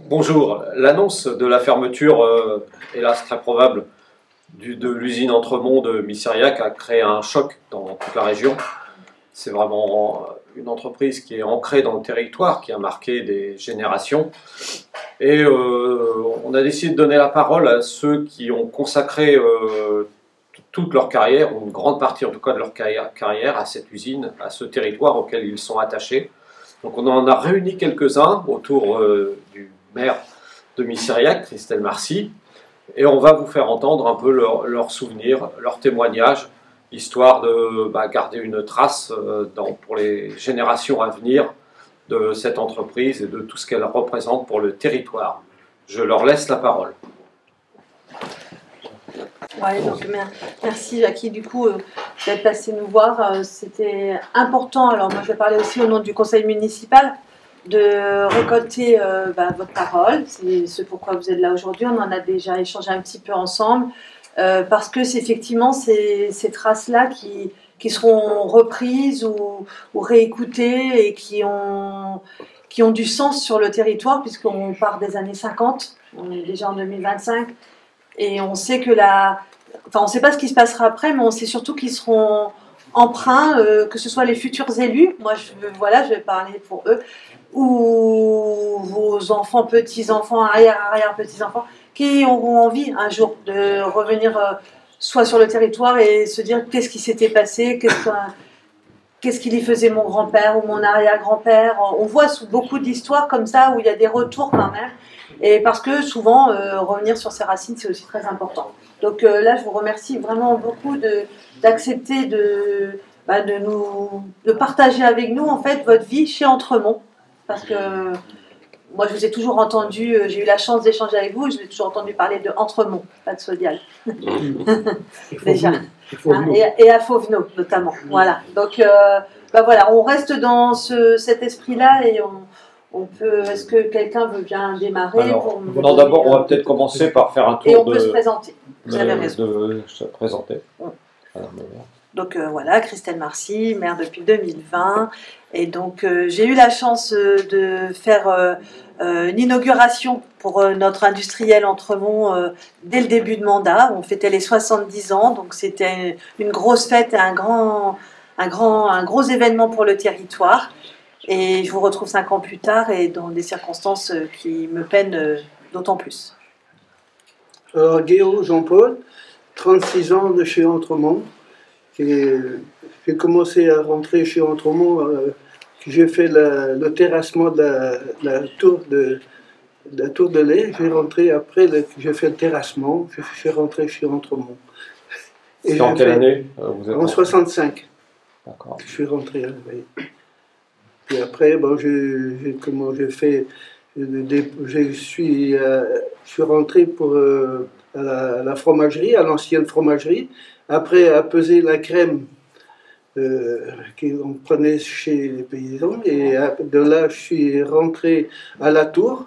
Bonjour. L'annonce de la fermeture, hélas très probable, de l'usine Entremont de Missiriac a créé un choc dans toute la région. C'est vraiment une entreprise qui est ancrée dans le territoire, qui a marqué des générations. Et on a décidé de donner la parole à ceux qui ont consacré toute leur carrière, ou une grande partie en tout cas de leur carrière, à cette usine, à ce territoire auquel ils sont attachés. Donc on en a réuni quelques-uns autour du maire de Missiriac, Christelle Marcy, et on va vous faire entendre un peu leurs souvenirs, leurs témoignages, histoire de garder une trace pour les générations à venir de cette entreprise et de tout ce qu'elle représente pour le territoire. Je leur laisse la parole. Ouais, donc merci Jackie du coup d'être passé nous voir. C'était important. Alors moi je vais parler aussi au nom du conseil municipal de récolter votre parole. C'est ce pourquoi vous êtes là aujourd'hui. On en a déjà échangé un petit peu ensemble parce que c'est effectivement ces traces-là qui seront reprises ou réécoutées et qui ont du sens sur le territoire puisqu'on part des années 50. On est déjà en 2025. Et on sait que on ne sait pas ce qui se passera après, mais on sait surtout qu'ils seront emprunts, que ce soit les futurs élus, moi je vais parler pour eux, ou vos enfants, petits-enfants, arrière-petits-enfants, qui auront envie un jour de revenir soit sur le territoire et se dire qu'est-ce qui s'était passé, qu'est-ce qu'il y faisait mon grand-père ou mon arrière-grand-père. On voit beaucoup d'histoires comme ça où il y a des retours quand même. Et parce que souvent, revenir sur ses racines, c'est aussi très important. Donc là, je vous remercie vraiment beaucoup d'accepter de partager avec nous en fait votre vie chez Entremont. Parce que moi, je vous ai toujours entendu, j'ai eu la chance d'échanger avec vous, je vous ai toujours entendu parler de Entremont, pas de Sodial. Déjà. Et à Fauvenot, notamment. Voilà. Donc, voilà, on reste dans cet esprit-là et on peut. Est-ce que quelqu'un veut bien démarrer? Alors, d'abord, on va peut-être commencer par faire un tour. Et on peut se présenter. Vous avez raison. De se présenter. Donc voilà, Christelle Marcy, maire depuis 2020. Et donc j'ai eu la chance de faire une inauguration pour notre industriel Entremont dès le début de mandat. On fêtait les 70 ans, donc c'était une grosse fête et un gros événement pour le territoire. Et je vous retrouve 5 ans plus tard et dans des circonstances qui me peinent d'autant plus. Alors, Guéraud Jean-Paul, 36 ans de chez Entremont. J'ai commencé à rentrer chez Entremont, j'ai fait le terrassement de la tour de lait. J'ai rentré après, j'ai fait le terrassement, je suis rentré chez Entremont. Et en quelle année vous êtes en 65. D'accord. Je suis rentré. Oui. Puis après, je suis rentré à la fromagerie, à l'ancienne fromagerie. Après, à peser la crème qu'on prenait chez les paysans. Et de là, je suis rentré à la tour.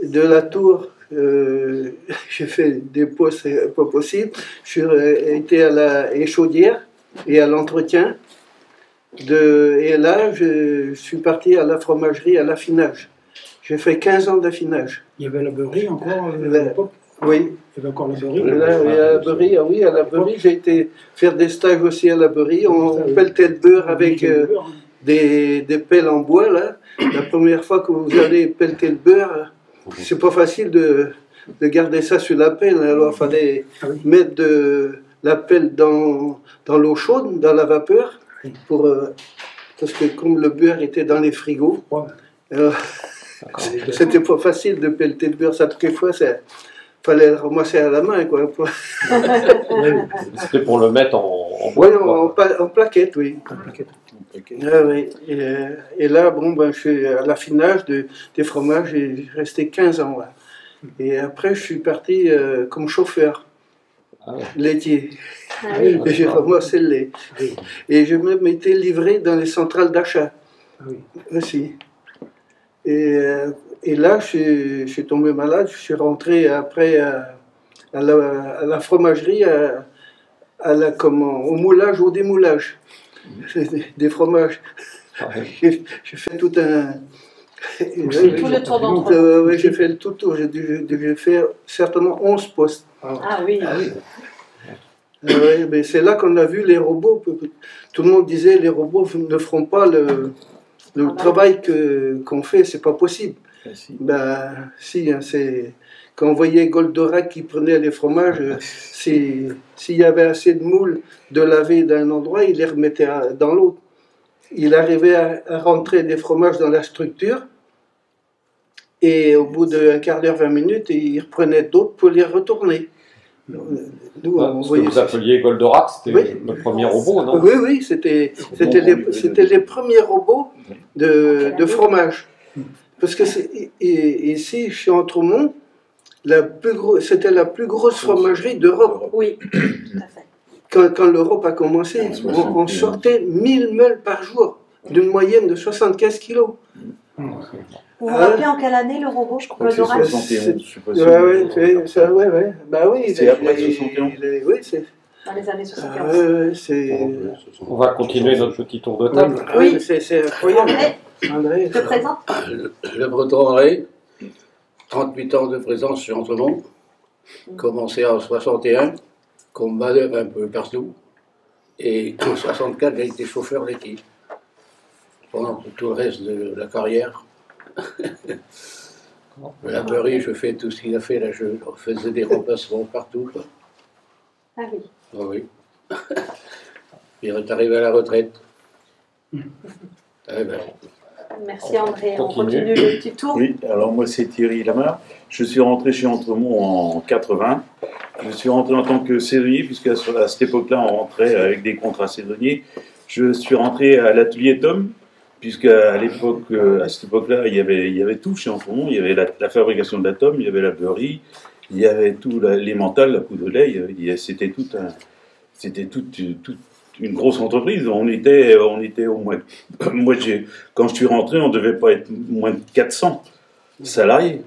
De la tour, j'ai fait des postes pas possibles. J'ai été à la échaudière et à l'entretien. Et là, je suis parti à la fromagerie, à l'affinage. J'ai fait 15 ans d'affinage. Il y avait la beurrerie encore à l'époque? Oui. Il y avait encore la beurrerie? Oui, à la beurrerie, j'ai été faire des stages aussi à la beurrerie. On pelletait le beurre avec des pelles en bois, là. La première fois que vous allez pelleter le beurre, c'est pas facile de garder ça sur la pelle. Alors, il fallait mettre la pelle dans l'eau chaude, dans la vapeur. Parce que comme le beurre était dans les frigos, c'était pas facile de pelleter le beurre. Ça, quelquefois, il fallait le ramasser à la main. C'était pour le mettre en bois? Oui, en plaquette, oui. Oui. Et là, je suis à l'affinage des fromages, j'ai resté 15 ans là. Et après, je suis parti comme chauffeur. Laitier. Et j'ai ramassé le lait. Et je même été livré dans les centrales d'achat. Aussi. Et là, je suis tombé malade. Je suis rentré après à la fromagerie, au moulage, au démoulage des fromages. J'ai fait tout Et C'est tout le tour d'entre ouais, j'ai fait le tout tour. J'ai dû faire certainement 11 postes. Ah oui. Ouais, mais c'est là qu'on a vu les robots. Tout le monde disait les robots ne feront pas le travail qu'on fait, c'est pas possible. Ben si, hein, c'est quand on voyait Goldorak qui prenait les fromages, s'il y avait assez de moules de laver d'un endroit, il les remettait dans l'autre. Il arrivait à rentrer des fromages dans la structure et au bout d'un quart d'heure, 20 minutes, il reprenait d'autres pour les retourner. Nous, on Ce que voyait vous appeliez Goldorak, c'était Oui. le premier robot, non? Oui, oui, c'était les premiers robots de fromage. Parce que ici, chez Entremont, c'était la plus grosse fromagerie d'Europe. Oui, tout à fait. Quand l'Europe a commencé, on sortait 1000 meules par jour, d'une moyenne de 75 kilos. Vous vous rappelez en quelle année le robot, je crois, C'est Goldorak? 71, je suis pas sûr. Ouais. Bah oui, C'est après 71. Oui, c'est. Dans les années 71. On va continuer notre petit tour de table. Oui. C'est incroyable. André, Je te présente. Le breton André, 38 ans de présence sur Entremont, commencé en 61, comme manœuvre un peu partout, et en 64, j'ai été chauffeur laitier pendant tout le reste de la carrière. La beurrie, je fais tout ce qu'il a fait là, je faisais des remplacements partout, quoi. Ah oui. Ah oui. Il est arrivé à la retraite. Eh ben, Merci André. On Continue. continue le petit tour. Oui, alors moi c'est Thierry Lamar. Je suis rentré chez Entremont en 80. Je suis rentré en tant que saisonnier, puisque à cette époque-là on rentrait avec des contrats saisonniers. Je suis rentré à l'atelier Tom, puisque à cette époque-là, il y avait tout chez Entremont. Il y avait la fabrication de la tome, il y avait la beurrerie, il y avait tout l'emmental, la poudre de lait. C'était toute une grosse entreprise. On était au moins. Moi, quand je suis rentré, on ne devait pas être moins de 400 salariés.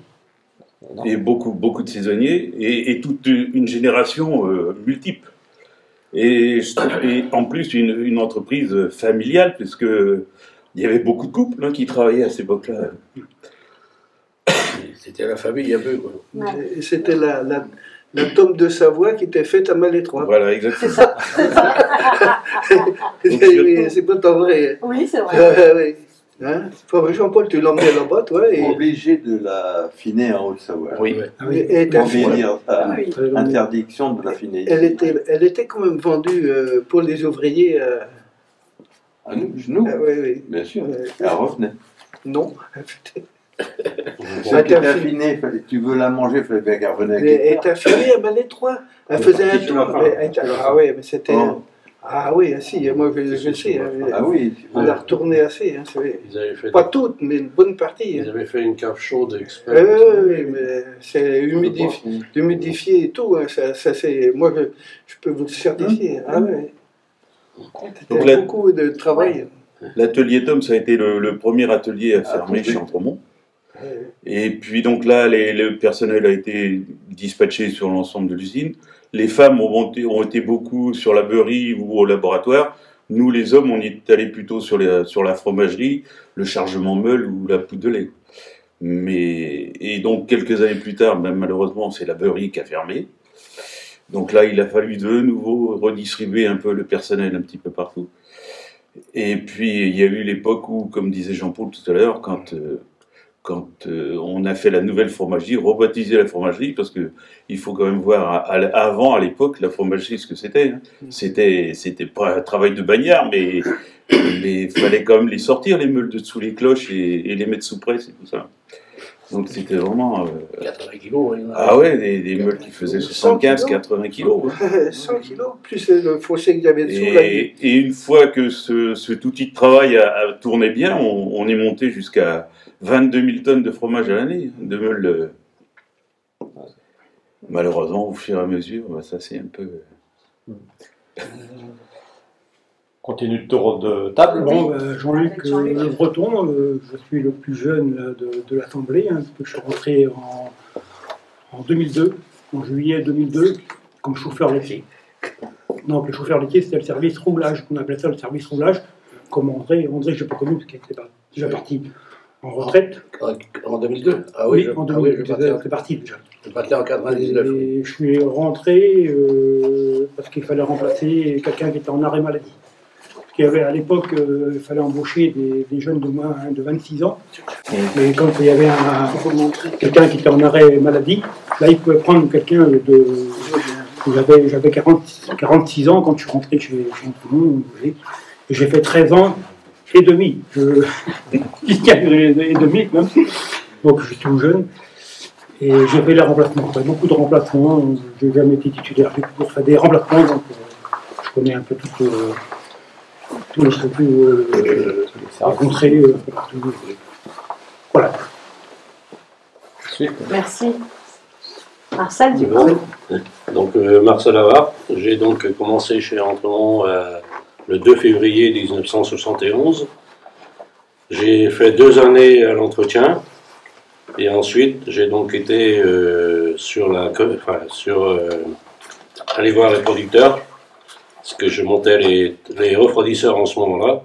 Et beaucoup de saisonniers, et toute une génération multiple. Et en plus, une entreprise familiale, puisque il y avait beaucoup de couples qui travaillaient à cette époque-là. c'était la famille un peu, quoi. Et c'était la tome de Savoie qui était faite à Malétroit. Voilà, exactement. C'est pas tant vrai. Oui, c'est vrai. Oui. Hein? Jean-Paul, tu l'emmenais là-bas, toi. Obligé de la finer en Haute-Savoie. Oui. Et Pour finir ça, Oui. interdiction de la finer. elle était quand même vendue pour les ouvriers. À nous, Oui. bien sûr. Elle revenait. Non. Si tu l'as affinée, tu veux la manger, il fallait bien qu'elle revenait. Elle était affinée à Malétroit. Elle faisait un tour. Ah oui, mais c'était. Ah oui, si, moi je sais. Ah oui. On a retourné assez. Hein, Ils avaient fait, pas toutes, mais une bonne partie. ils avaient fait une cave chaude exprès. Oui, mais c'est humidifié et tout. Hein, ça c'est. Moi, je peux vous le certifier. Ah ouais. Donc, C'était beaucoup de travail. L'atelier Tom, ça a été le premier atelier à fermer chez Entremont. Et puis donc là, le personnel a été dispatché sur l'ensemble de l'usine. Les femmes ont été beaucoup sur la beurrerie ou au laboratoire. Nous, les hommes, on est allés plutôt sur la fromagerie, le chargement meule ou la poudre de lait. Et donc, quelques années plus tard, malheureusement, c'est la beurrerie qui a fermé. Donc là, il a fallu de nouveau redistribuer un peu le personnel un petit peu partout. Et puis, il y a eu l'époque où, comme disait Jean-Paul tout à l'heure, quand on a fait la nouvelle fromagerie, rebaptiser la fromagerie, parce que il faut quand même voir avant, à l'époque, la fromagerie, ce que c'était. Hein. C'était pas un travail de bagnard, mais il fallait quand même les sortir, les meules de sous les cloches, et les mettre sous presse et tout ça. Donc c'était vraiment... 80 kilos, oui. Ah ouais, des meules qui faisaient 75, 80 kilos. 100 kilos, plus le fossé qu'il y avait dessous. Et une fois que cet outil de travail a tourné bien, on est monté jusqu'à 22 000 tonnes de fromage à l'année, de meules. Malheureusement, au fur et à mesure, ça c'est un peu... Continue le tour de table. Bon, Jean-Luc Le Breton, je suis le plus jeune là, de l'Assemblée, hein, parce que je suis rentré en 2002, en juillet 2002, comme chauffeur laitier. Donc le chauffeur laitier, c'était le service roulage, on appelait ça le service roulage, comme André, je n'ai pas connu, parce qu'il était déjà parti en retraite. En 2002? Ah Oui, oui, en ah oui, 2002, j'étais parti déjà. je partais en 99. Et je suis rentré parce qu'il fallait remplacer quelqu'un qui était en arrêt maladie. Parce qu'il y avait à l'époque, il fallait embaucher des jeunes de moins de 26 ans. Mais quand il y avait quelqu'un qui était en arrêt maladie, là il pouvait prendre quelqu'un de... J'avais 46 ans quand je suis rentré chez Antremont. Et j'ai fait 13 ans et demi. Et demi même. Donc je suis tout jeune. Et j'ai fait les remplacements. Beaucoup de remplacements. Je n'ai jamais été titulaire. J'ai toujours fait des remplacements. Donc je connais un peu tout le statut rencontré. Voilà. Merci. Marcel, du coup. Donc, Marcel Havard, j'ai donc commencé chez Antremont le 2 février 1971. J'ai fait 2 années à l'entretien et ensuite j'ai donc été aller voir les producteurs parce que je montais les refroidisseurs en ce moment-là.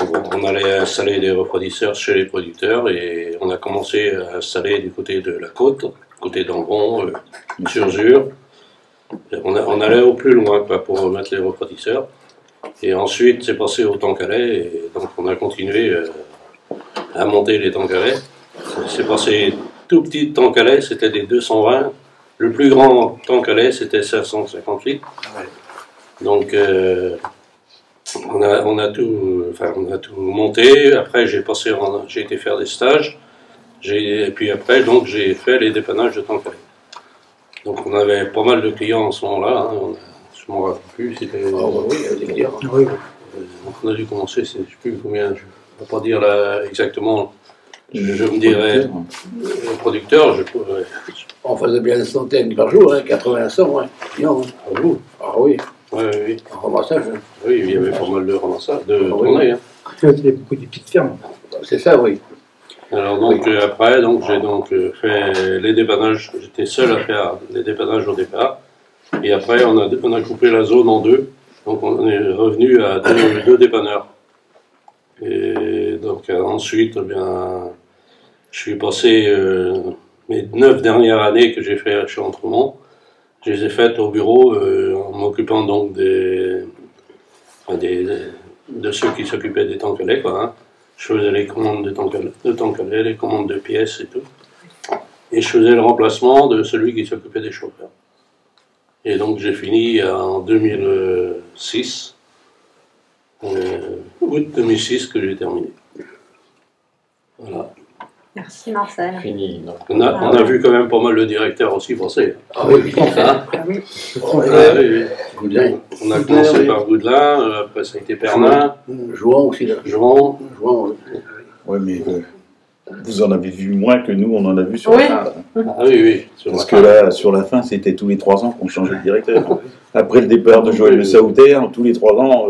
On allait installer des refroidisseurs chez les producteurs et on a commencé à installer du côté de la côte, côté d'Ambron, sur Zur. On allait au plus loin pour mettre les refroidisseurs. Et ensuite, c'est passé au Tanqualais, et donc on a continué à monter les Tanqualais. C'est passé tout petit Tanqualais, c'était des 220. Le plus grand Tanqualais, c'était 558. Donc, on a tout monté. Après, j'ai été faire des stages. Et puis après, donc, j'ai fait les dépannages de Tanqualais. Donc, on avait pas mal de clients en ce moment-là. Hein. Je ne m'en rappelle plus. C'était. Oui, il y avait des clients. Oui. On a dû commencer, je ne sais plus combien. Je ne vais pas dire là exactement. Je me dirais le producteur. On faisait bien une centaine par jour, hein, 80, 100, hein. Non, À vous. Ah oui, Oui. en ramassage. Hein. Oui, il y avait pas mal de ramassage, de tournées. Hein. C'était beaucoup de petites fermes. C'est ça, oui. Alors donc après, donc j'ai donc fait les dépannages. J'étais seul à faire les dépannages au départ. Et après, on a coupé la zone en deux. Donc on est revenu à deux dépanneurs. Et donc ensuite, eh bien, je suis passé mes 9 dernières années que j'ai fait chez Antremont. Je les ai faites au bureau en m'occupant donc de ceux qui s'occupaient des Tanqualais, quoi. Hein. Je faisais les commandes de Tanqualais, les commandes de pièces et tout. Et je faisais le remplacement de celui qui s'occupait des chauffeurs. Et donc j'ai fini en 2006, août 2006 que j'ai terminé. Voilà. Merci Marcel. Fini. On a vu quand même pas mal de directeurs aussi passer. Ah oui, Hein? oui. Oui. Goudelin. On a commencé par Goudelin, après ça a été Pernin, Jouan aussi, là. Jouan. Jouan, oui. Oui, mais vous en avez vu moins que nous, on en a vu sur Oui. la fin. Ah oui. Parce que là, sur la fin, c'était tous les 3 ans qu'on changeait de directeur. Après le départ de Joël de Saouter, tous les 3 ans,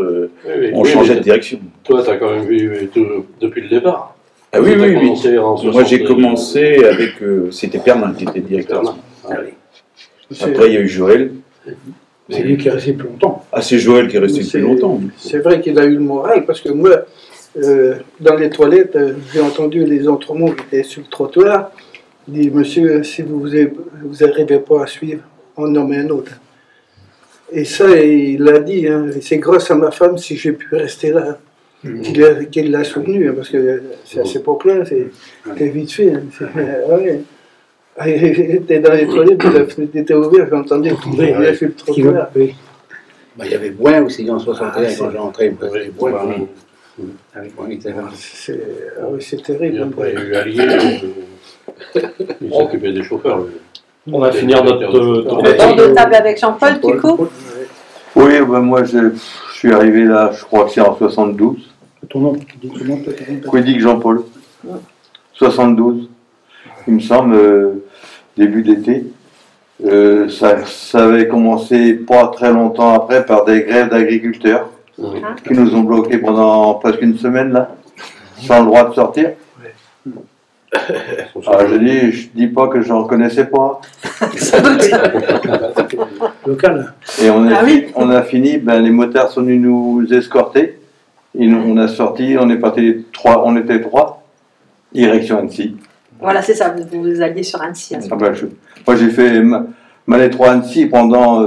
on changeait de direction. Toi, tu as quand même vu tout depuis le départ. Ah oui, oui, oui. Moi, j'ai 60. commencé avec... c'était Pernin qui était directeur. Pernin. Ah oui. Après, il y a eu Joël. C'est lui qui est resté plus longtemps. Ah, c'est Joël qui est resté plus longtemps. C'est vrai qu'il a eu le moral, parce que moi, dans les toilettes, j'ai entendu les Antremont qui étaient sur le trottoir. Il dit, monsieur, si vous n'arrivez pas à suivre, on en met un autre. Et ça, il l'a dit, hein, c'est grâce à ma femme si j'ai pu rester là. Qu'il l'a soutenu, hein, parce que à cette époque-là, c'est vite fait. Hein, ouais. J'étais dans les toilettes, la fenêtre était ouverte, j'entendais tout le monde sur le trottoir. Bah, il y avait Boin aussi en 61 quand j'ai entré. Oui, Boin, oui. Boin était là. C'est terrible. Et après, il y a eu Allier, il s'occupait des chauffeurs. Lui. On va finir notre tour de Tour table. de table avec Jean-Paul, du coup. Oui, ben moi je suis arrivé là, je crois que c'est en 72. Ton nom, tu dis ton nom, toi, ton nom. Quédic Jean-Paul. 72, il me semble, début d'été. Ça avait commencé pas très longtemps après par des grèves d'agriculteurs Oui. qui nous ont bloqués pendant presque une semaine là, sans le droit de sortir. Alors je dis pas que je ne reconnaissais pas. Local. Et Ah oui. on a fini, ben, les motards sont venus nous escorter. Et on a sorti, on est parti on était 3. direction Annecy. Voilà, c'est ça, vous alliez sur Annecy. À ce Ah ben, moi, j'ai fait Malétroit Annecy pendant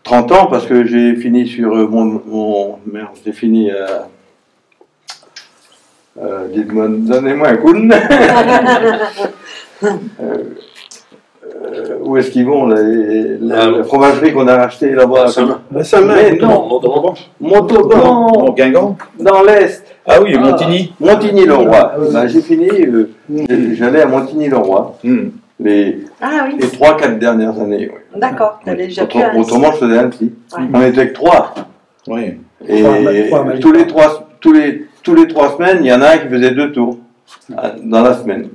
30 ans parce que j'ai fini sur merde, j'ai fini dites-moi, donnez-moi un coup de où est-ce qu'ils vont la fromagerie qu'on a rachetée là-bas? Mais non, Montauban, Guingamp. dans l'Est. Ah oui, Montigny. Montigny-le-Roi. Ben, j'ai fini, j'allais à Montigny-le-Roi les Ah oui, 3-4 dernières années. Oui. d'accord, tu avais déjà pu à Annecy. Autrement, je faisais Annecy. Ouais. On était que 3. Oui. Et tous les 3 semaines, il y en a un qui faisait 2 tours dans la semaine.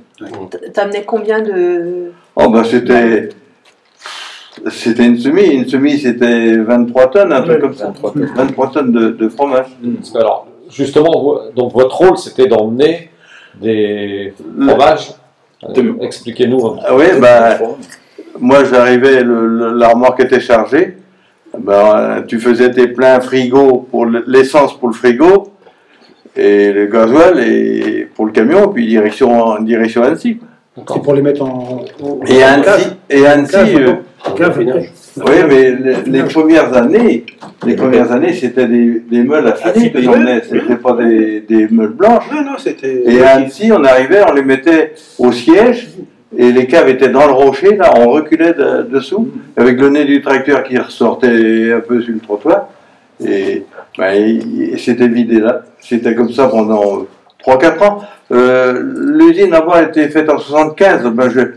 T'amenais combien de... Oh ben c'était une semis. Une semis, c'était 23 tonnes, un truc comme ça. 23 tonnes de fromage. Alors, justement, donc votre rôle, c'était d'emmener des fromages. Expliquez-nous. Ah oui, ben, moi j'arrivais, la remorque était chargée. Ben, tu faisais tes pleins frigo pour l'essence pour le frigo et le gasoil et pour le camion, puis direction Annecy. C'est pour les mettre en. Et Annecy, oui, mais les premières années, c'était des meules affinées que j'emmenais, c'était pas des meules blanches. Non, c'était. Et à Annecy, on arrivait, on les mettait au siège, et les caves étaient dans le rocher, là, on reculait dessous, avec le nez du tracteur qui ressortait un peu sur le trottoir, et c'était vidé là. C'était comme ça pendant 3-4 ans. L'usine a été faite en 75, ben je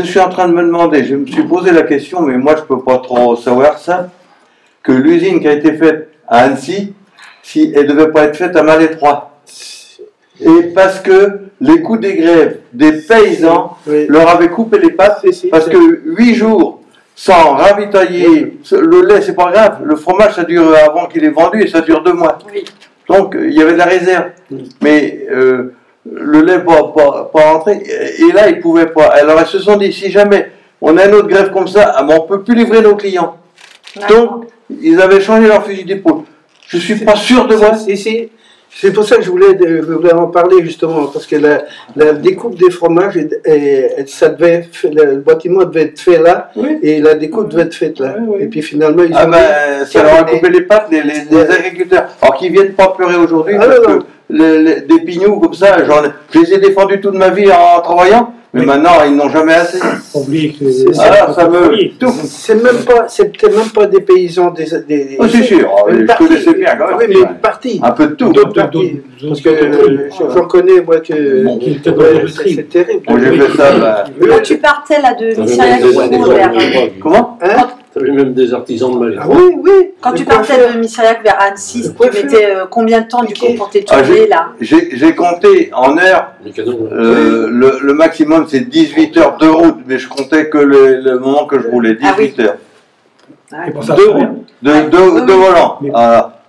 suis en train de me demander, je me suis posé la question, mais moi je peux pas trop savoir ça, que l'usine qui a été faite à Annecy, si elle devait pas être faite à Malétroit. Et parce que les coups des grèves des paysans leur avaient coupé les pattes, parce que 8 jours sans ravitailler, le lait c'est pas grave, le fromage ça dure avant qu'il est vendu et ça dure 2 mois. Oui. Donc il y avait de la réserve. Mais le lait pas rentré. Et là, ils ne pouvaient pas. Alors, ils se sont dit, si jamais on a une autre grève comme ça, on ne peut plus livrer nos clients. Donc, ils avaient changé leur fusil d'épaule. Je ne suis pas sûr de moi. C'est pour ça que je voulais en parler justement, parce que la découpe des fromages, le bâtiment devait être fait là, et la découpe devait être faite là. Et puis finalement, ils ont ça leur a coupé les pattes, les agriculteurs. Alors qu'ils ne viennent pas pleurer aujourd'hui, parce que des pignous comme ça, je les ai défendus toute ma vie en travaillant, mais maintenant, ils n'ont jamais assez. C'était même pas des paysans Oh, c'est sûr, je connaissais bien quand même. Oui, mais partis. Un peu de tout. Parce que j'en connais, moi, que c'est terrible. Bon, j'ai fait ça, Quand tu partais là de Missiriac, comment Tu avais même des artisans de Malétroit. Oui. quand tu partais de Missiriac vers Annecy, tu mettais combien de temps du coup pour t'étourner là? J'ai compté en heures, le maximum c'est 18 heures de route, mais je comptais que le moment que je roulais, 18 heures. De volant.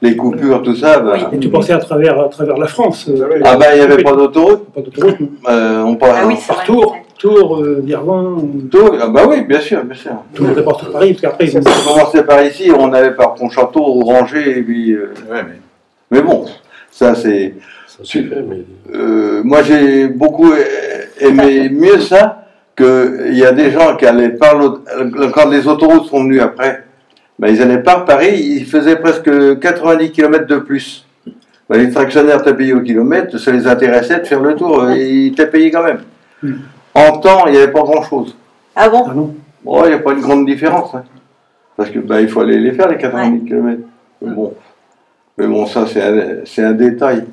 Les coupures, tout ça. Et tu pensais à travers la France. Ah ben, il n'y avait pas d'autoroute. On parlait par Tours, Virvan. Tours, ah bah oui, bien sûr. Tout le monde est parti de Paris, parce qu'après, On commençait par ici, on allait par Pontchâteau, Ranger, et puis... mais bon, ça c'est... Ça s'est fait, mais... moi j'ai beaucoup aimé mieux ça, qu'il y a des gens qui allaient par quand les autoroutes sont venues après, ben, ils allaient par Paris, ils faisaient presque 90 km de plus. Ben, les tractionnaires étaient payés au kilomètre, ça les intéressait de faire le tour, ils étaient payés quand même. En temps, il n'y avait pas grand-chose. Ah bon? Bon, il n'y a pas une grande différence. Hein. Parce que il faut aller les faire, les 90 km. Mais bon, ça, c'est un détail.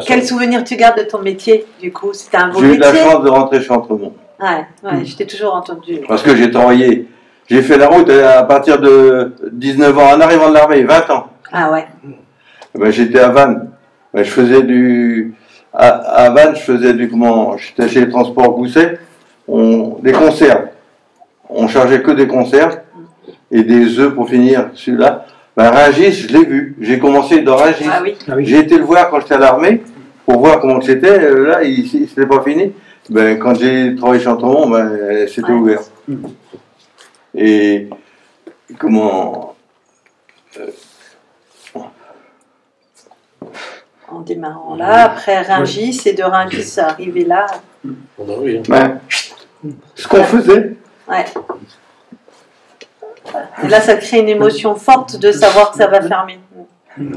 Quel souvenir tu gardes de ton métier, du coup? C'était un beau métier. J'ai eu de la chance de rentrer chez Entremont. Je t'ai toujours entendu. Parce que j'ai travaillé. J'ai fait la route à partir de 19 ans, en arrivant de l'armée, 20 ans. Ah ouais. Ben, j'étais à Vannes. Ben, je faisais à Vannes, j'étais chez les transports Gousset, des conserves. On chargeait que des conserves et des œufs pour finir celui-là. Ben, Rungis, je l'ai vu. J'ai commencé dans Rungis. J'ai été le voir quand j'étais à l'armée pour voir comment c'était. Là, c'était pas fini. Ben, quand j'ai travaillé chez Entremont, c'était ouvert. Et comment... en démarrant là. Après Rungis, et de Rungis arriver là. On a vu, hein. Ouais. Ce qu'on faisait. Ouais. Et là, ça crée une émotion forte de savoir que ça va fermer.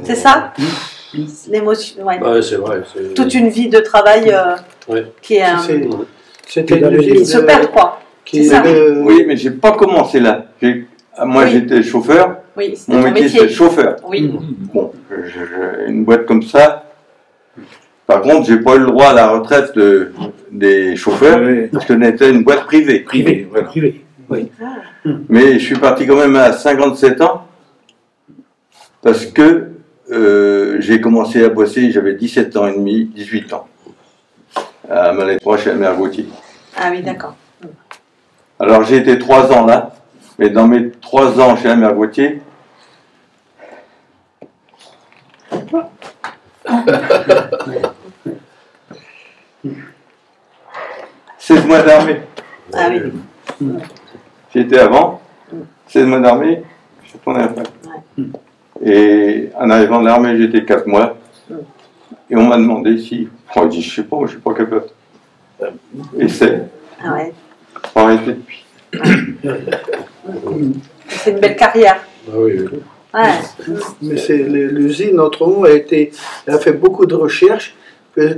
C'est ça? L'émotion, ouais. Ouais, c'est vrai. Toute une vie de travail qui est C'était qui se perd, quoi. C'est ça. Oui, mais j'ai pas commencé là. Moi, Oui. j'étais chauffeur. Oui, c'était Mon ton métier, métier. c'était chauffeur. Oui. Bon, une boîte comme ça. Par contre, j'ai pas eu le droit à la retraite des chauffeurs, Oui. parce que c'était une boîte privée. Privé, voilà. Privé. Oui. Mais je suis parti quand même à 57 ans, parce que j'ai commencé à bosser, j'avais 17 ans et demi, 18 ans, à Malais-Proche, chez la mère Gauthier. Ah oui, d'accord. Alors j'ai été 3 ans là, mais dans mes 3 ans chez la mère Gauthier, c'est mois d'armée. Ah oui. J'étais avant, 16 mois d'armée, je suis retourné après. Et en arrivant de l'armée, j'étais 4 mois. Et on m'a demandé si. Oh, j'ai dit, je sais pas capable. Et c'est. Ah ouais. Pas arrêté depuis. C'est une belle carrière. Ah oui, oui. Ouais. Mais l'usine, autrement, elle a fait beaucoup de recherches,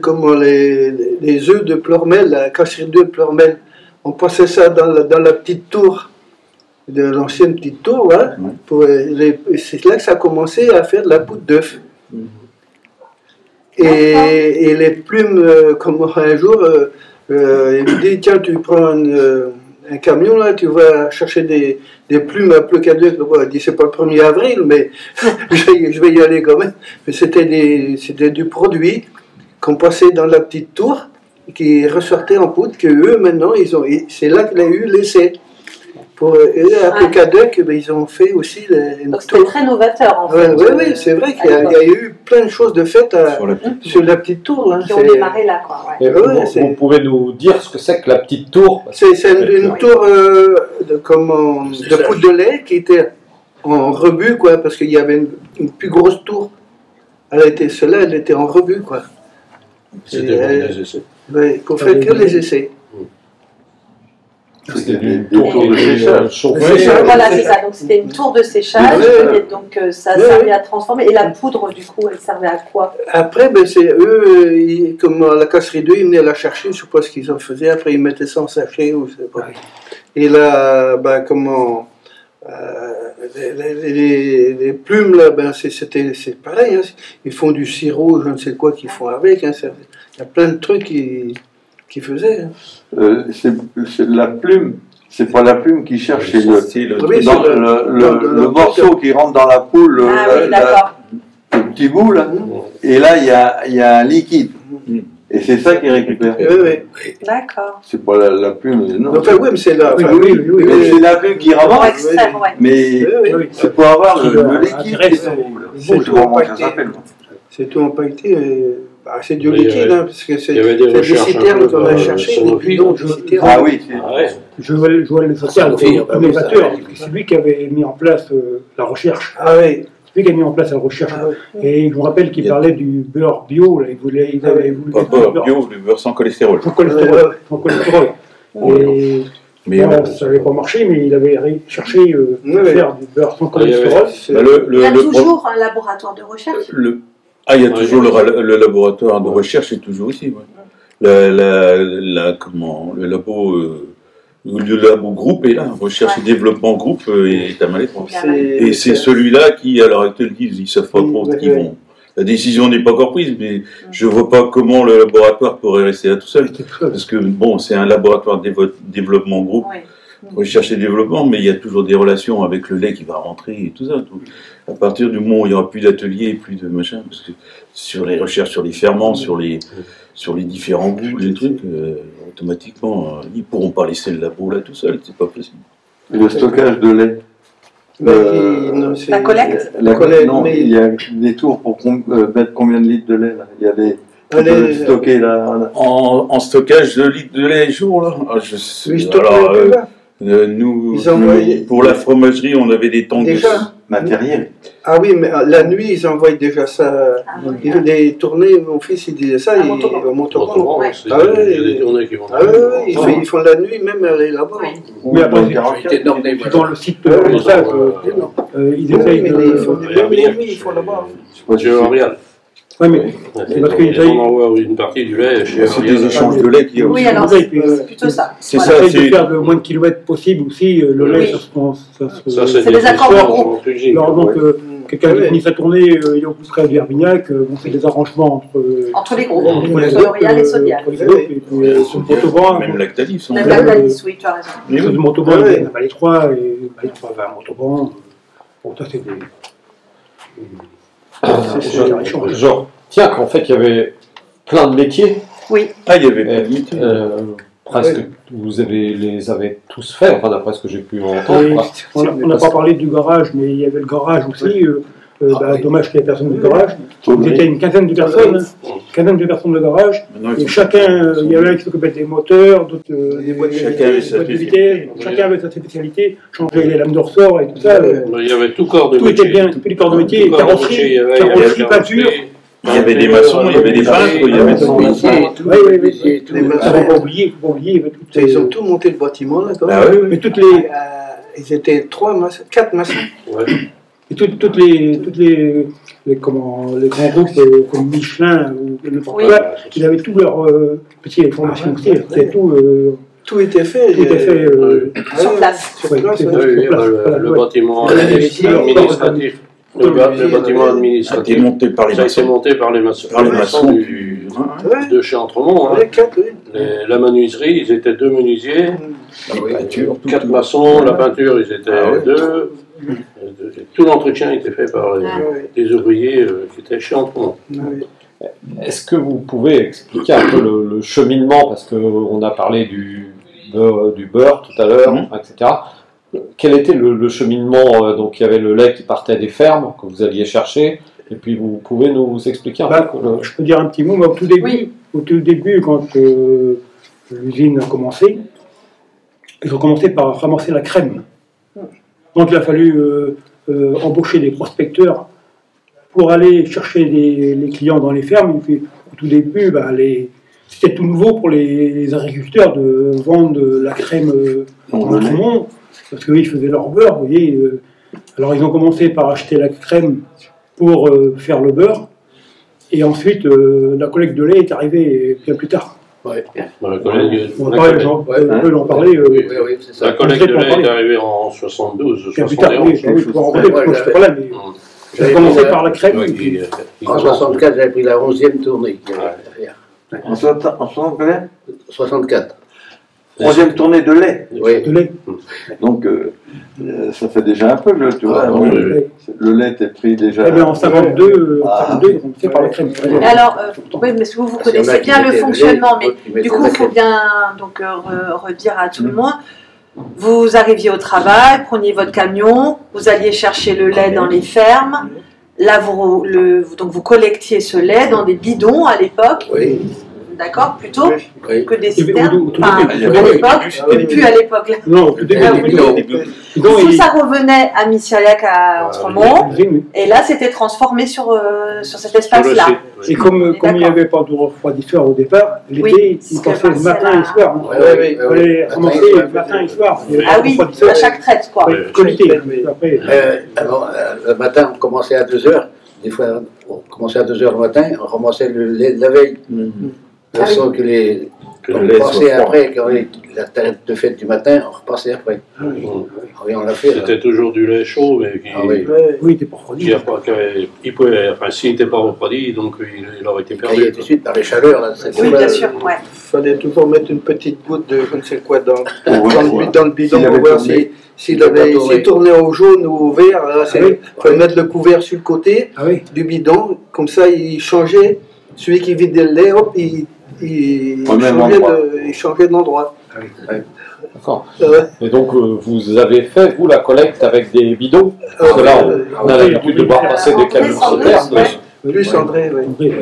comme les œufs de Plormel, la casserie d'œufs de Plormel. On passait ça dans la petite tour, de l'ancienne petite tour, hein, c'est là que ça a commencé à faire de la poudre d'œuf. Et les plumes, comme un jour, il me dit, tiens, tu prends un camion, là, tu vas chercher des plumes à Pleucaduc. Il dit, c'est pas le 1er avril, mais je vais y aller quand même. Mais c'était du produit qu'on passait dans la petite tour, qui ressortait en poudre, que eux, maintenant, c'est là qu'il a eu l'essai. Pour à Pleucaduc, ils ont fait aussi une Donc c'était très novateur, en fait. Oui, c'est vrai qu'il y a eu plein de choses de faites sur la petite tour. Hein, qui ont démarré là, quoi. Ouais. Et vous pouvez nous dire ce que c'est que la petite tour? C'est une tour de poudre de lait qui était en rebut, quoi, parce qu'il y avait une plus grosse tour. Celle-là, elle était en rebut, quoi. C'était les essais. Ouais, qu'on fait que les essais. C'était des tours de séchage. Voilà, c'est ça. Donc c'était une tour de séchage. Et donc ça servait à transformer. Et la poudre, du coup, elle servait à quoi? Après, c'est eux, comme à la casserie d'œufs, ils venaient la chercher, je sais pas ce qu'ils en faisaient. Après, ils mettaient ça en sachet, ou je sais pas. Et là, les plumes, là, c'est pareil. Hein. Ils font du sirop, je ne sais quoi qu'ils font avec. Hein. Il y a plein de trucs qu'ils faisaient. Hein. C'est la plume. C'est pas la plume qui cherche, c'est le morceau qui rentre dans la poule, le petit bout là. Et là, il y a un liquide. Et c'est ça qu'il récupère. Oui. D'accord. C'est pas la plume, non. Enfin, oui, mais c'est la, c'est la plume qui ramasse. Extraire, ouais. Mais c'est pour avoir le liquide. C'est tout empaqueté. C'est du liquide, hein, parce que c'est des citernes qu'on a cherché, des bidons de citernes. Ah oui, Joël Sauter, innovateur, c'est lui qui avait mis en place la recherche. Ah oui. C'est lui qui a mis en place la recherche. Et je me rappelle qu'il parlait du beurre bio, là. Il avait voulu Pas beurre bio, le beurre sans cholestérol. Sans cholestérol. Mais ça n'avait pas marché, mais il avait cherché à faire du beurre sans cholestérol. Il y a toujours un laboratoire de recherche. Il y a toujours le laboratoire de recherche, est toujours ici. Le labo groupe est là, recherche et développement groupe est à Malais-Proche. Et c'est celui-là qui, à l'heure actuelle, ils ne savent pas trop où ils vont. La décision n'est pas encore prise, mais je ne vois pas comment le laboratoire pourrait rester là tout seul. Parce que, bon, c'est un laboratoire de développement groupe, recherche et développement, mais il y a toujours des relations avec le lait qui va rentrer et tout ça. Donc, à partir du moment où il n'y aura plus d'ateliers, plus de machin, parce que sur les recherches sur les ferments, sur les différents goûts, les trucs, automatiquement, ils ne pourront pas laisser le labo là tout seul, c'est pas possible. Le stockage de lait. La collecte. Non, il y a des tours pour mettre combien de litres de lait là. Il y a des stockés là. En stockage de litres de lait jour là. Je sais. Alors, nous, pour la fromagerie, on avait des tanks. matériel. Ah oui, mais la nuit, ils envoient déjà ça. Il fait des tournées, mon fils, il disait ça, au Montauban. Ouais. Il y a des tournées qui vont Ah oui, ils font la nuit, même aller là-bas. Oui. Mais après, J'étais dans des dans le site de message, ils essayent Mais de. ils font même les nuits, ils font là-bas. Chez Arial. Oui, mais c'est parce qu'ils On envoie une partie du lait chez C'est des Arial. échanges de lait qu'il y a Oui, aussi. alors et puis, c'est plutôt ça. C'est Voilà. ça, ils essayent de c'est. faire le moins de kilomètres possible aussi. Le lait, Ça, C'est des accords de groupe. Alors, donc, quelqu'un qui finit sa tournée, il est au Pousseray de Verbignac, on fait des arrangements Entre les groupes, entre les entre L'Oréal et Sodial. entre les groupes, et puis sur le Montauban, Même Lactalis. Même Ouais. la Lalice, oui, tu as raison. sur le Montauban, Ouais. il y a les trois, et les trois va à Montauban. Bon, ça, c'est des. Genre, tiens, qu'en fait, il y avait plein de métiers. Ah, il y avait Et, pas de métier. presque, vous les avez tous faits, enfin, d'après ce que j'ai pu entendre. Et quoi. on n'a pas parlé du garage, mais il y avait le garage aussi. Dommage qu'il n'y ait personne du garage. Ils étaient une quinzaine de personnes, de garage. Maintenant, Et ils sont- chacun, il y avait un qui s'occupait des moteurs, d'autres des boîtes Chacun avait sa de vitesse. Chacun avait sa spécialité, changer les lames de ressort et tout ça. Il y avait tout corps de Tout métier. était bien, tous les corps de métier, Tout corps de métier, il y avait carrosserie, la peinture. Il y avait des maçons, il y avait des peintres, il y avait tout. Oui, Les Il ne maçons. faut pas oublier, il y avait toutes Ils ont tout monté le bâtiment là. Ah oui, mais toutes les, Ils étaient 4 maçons. Ouais. et toutes les grands groupes comme Michelin ou n'importe Oui. quoi, ils avaient tout leur petite formation aussi, c'était tout. Tout était fait. Tout est fait Sur place. Sur Ouais, place, c'est ouais. vrai. Oui, le bâtiment administratif. Le bâtiment Ça a été administratif. monté par les Ça a été maçons. monté par les maçons. Par les maçons Ouais. de chez Entremont. Hein. Ouais, 4, oui. La menuiserie, ils étaient 2 menuisiers, La peinture, tout. 4 maçons, la peinture, ils étaient Ah ouais. 2. Tout l'entretien était fait par des ouvriers qui étaient chez Entremont. Est-ce que vous pouvez expliquer un peu le cheminement, parce qu'on a parlé du beurre tout à l'heure, etc. Quel était le cheminement? Donc il y avait le lait qui partait des fermes, que vous alliez chercher, et puis vous pouvez nous expliquer un peu Je peux dire un petit mot, mais au tout début, quand l'usine a commencé, ils ont commencé par ramasser la crème. Donc il a fallu embaucher des prospecteurs pour aller chercher les clients dans les fermes. Et puis au tout début, c'était tout nouveau pour les agriculteurs de vendre la crème en tout le monde, parce qu'eux, ils faisaient leur beurre, vous voyez. Alors ils ont commencé par acheter la crème pour faire le beurre, et ensuite la collecte de lait est arrivée bien plus tard. Ouais. La collègue, On va parler, on peut en parler. Oui, c'est ça. la collecte de lait est arrivée en 72, Bien plus tard, 71. oui, on peut en parler, parce que je là, mais j'ai commencé par la crème. et puis- En 64, j'avais pris la 11e tournée qu'il y avait à faire. En 64, 11e tournée de lait. Oui. de lait. Donc, ça fait déjà un peu, tu vois. Ah, oui, Le lait est pris déjà. Eh bien, en 52, ils ont commencé par la crème. Et alors, oui, mais si vous connaissez bien le fonctionnement, mais du coup, il faut bien donc, redire à tout le monde. Vous arriviez au travail, preniez votre camion, vous alliez chercher le lait dans les fermes. Là, donc vous collectiez ce lait dans des bidons à l'époque. Oui. D'accord, plutôt Oui. que des Et au citernes. tout Enfin, début, à l'époque, plus à l'époque. Là. Non, au tout début, Ah oui. Tout ça revenait à Missiriac à Entremont, et là, c'était transformé sur cet espace-là. Et comme il n'y D'accord. avait pas de refroidisseur au départ, l'été, Oui, ils ce que passaient le passait matin là. et soir. Oui, Il fallait ramasser matin et soir. Il y avait Ah pas de oui, refroidisseur. à chaque traite, quoi. Qualité. Après, Alors, le matin, on commençait à 2h. Des fois, on commençait à 2h le matin, on ramassait le lait de la veille. De façon que les. Que On le lait soit repassait froid. après, quand la traite de fête du matin, on repassait après. Oui, on l'a fait. C'était toujours du lait chaud, mais qui, Ah oui. oui, il n'était pas refroidi. il pouvait, enfin, s'il n'était pas refroidi, donc il aurait été Il perdu. tout de suite par les chaleurs. Là, cette Oui, fois, bien sûr, ouais. Il fallait toujours mettre une petite goutte de je ne sais quoi dans le bidon S'il pour avait voir tourné. s'il tournait au jaune ou au vert. Il oui. fallait mettre le couvert sur le côté Ah oui. du bidon, comme ça il changeait. Celui qui vidait le lait, hop, il changeait d'endroit. D'accord. Et donc, vous avez fait, vous, la collecte avec des bidons? Ah, Parce que là, on a oui, l'habitude de voir passer des camions sans doute, citernes. ouais. Plus André, oui.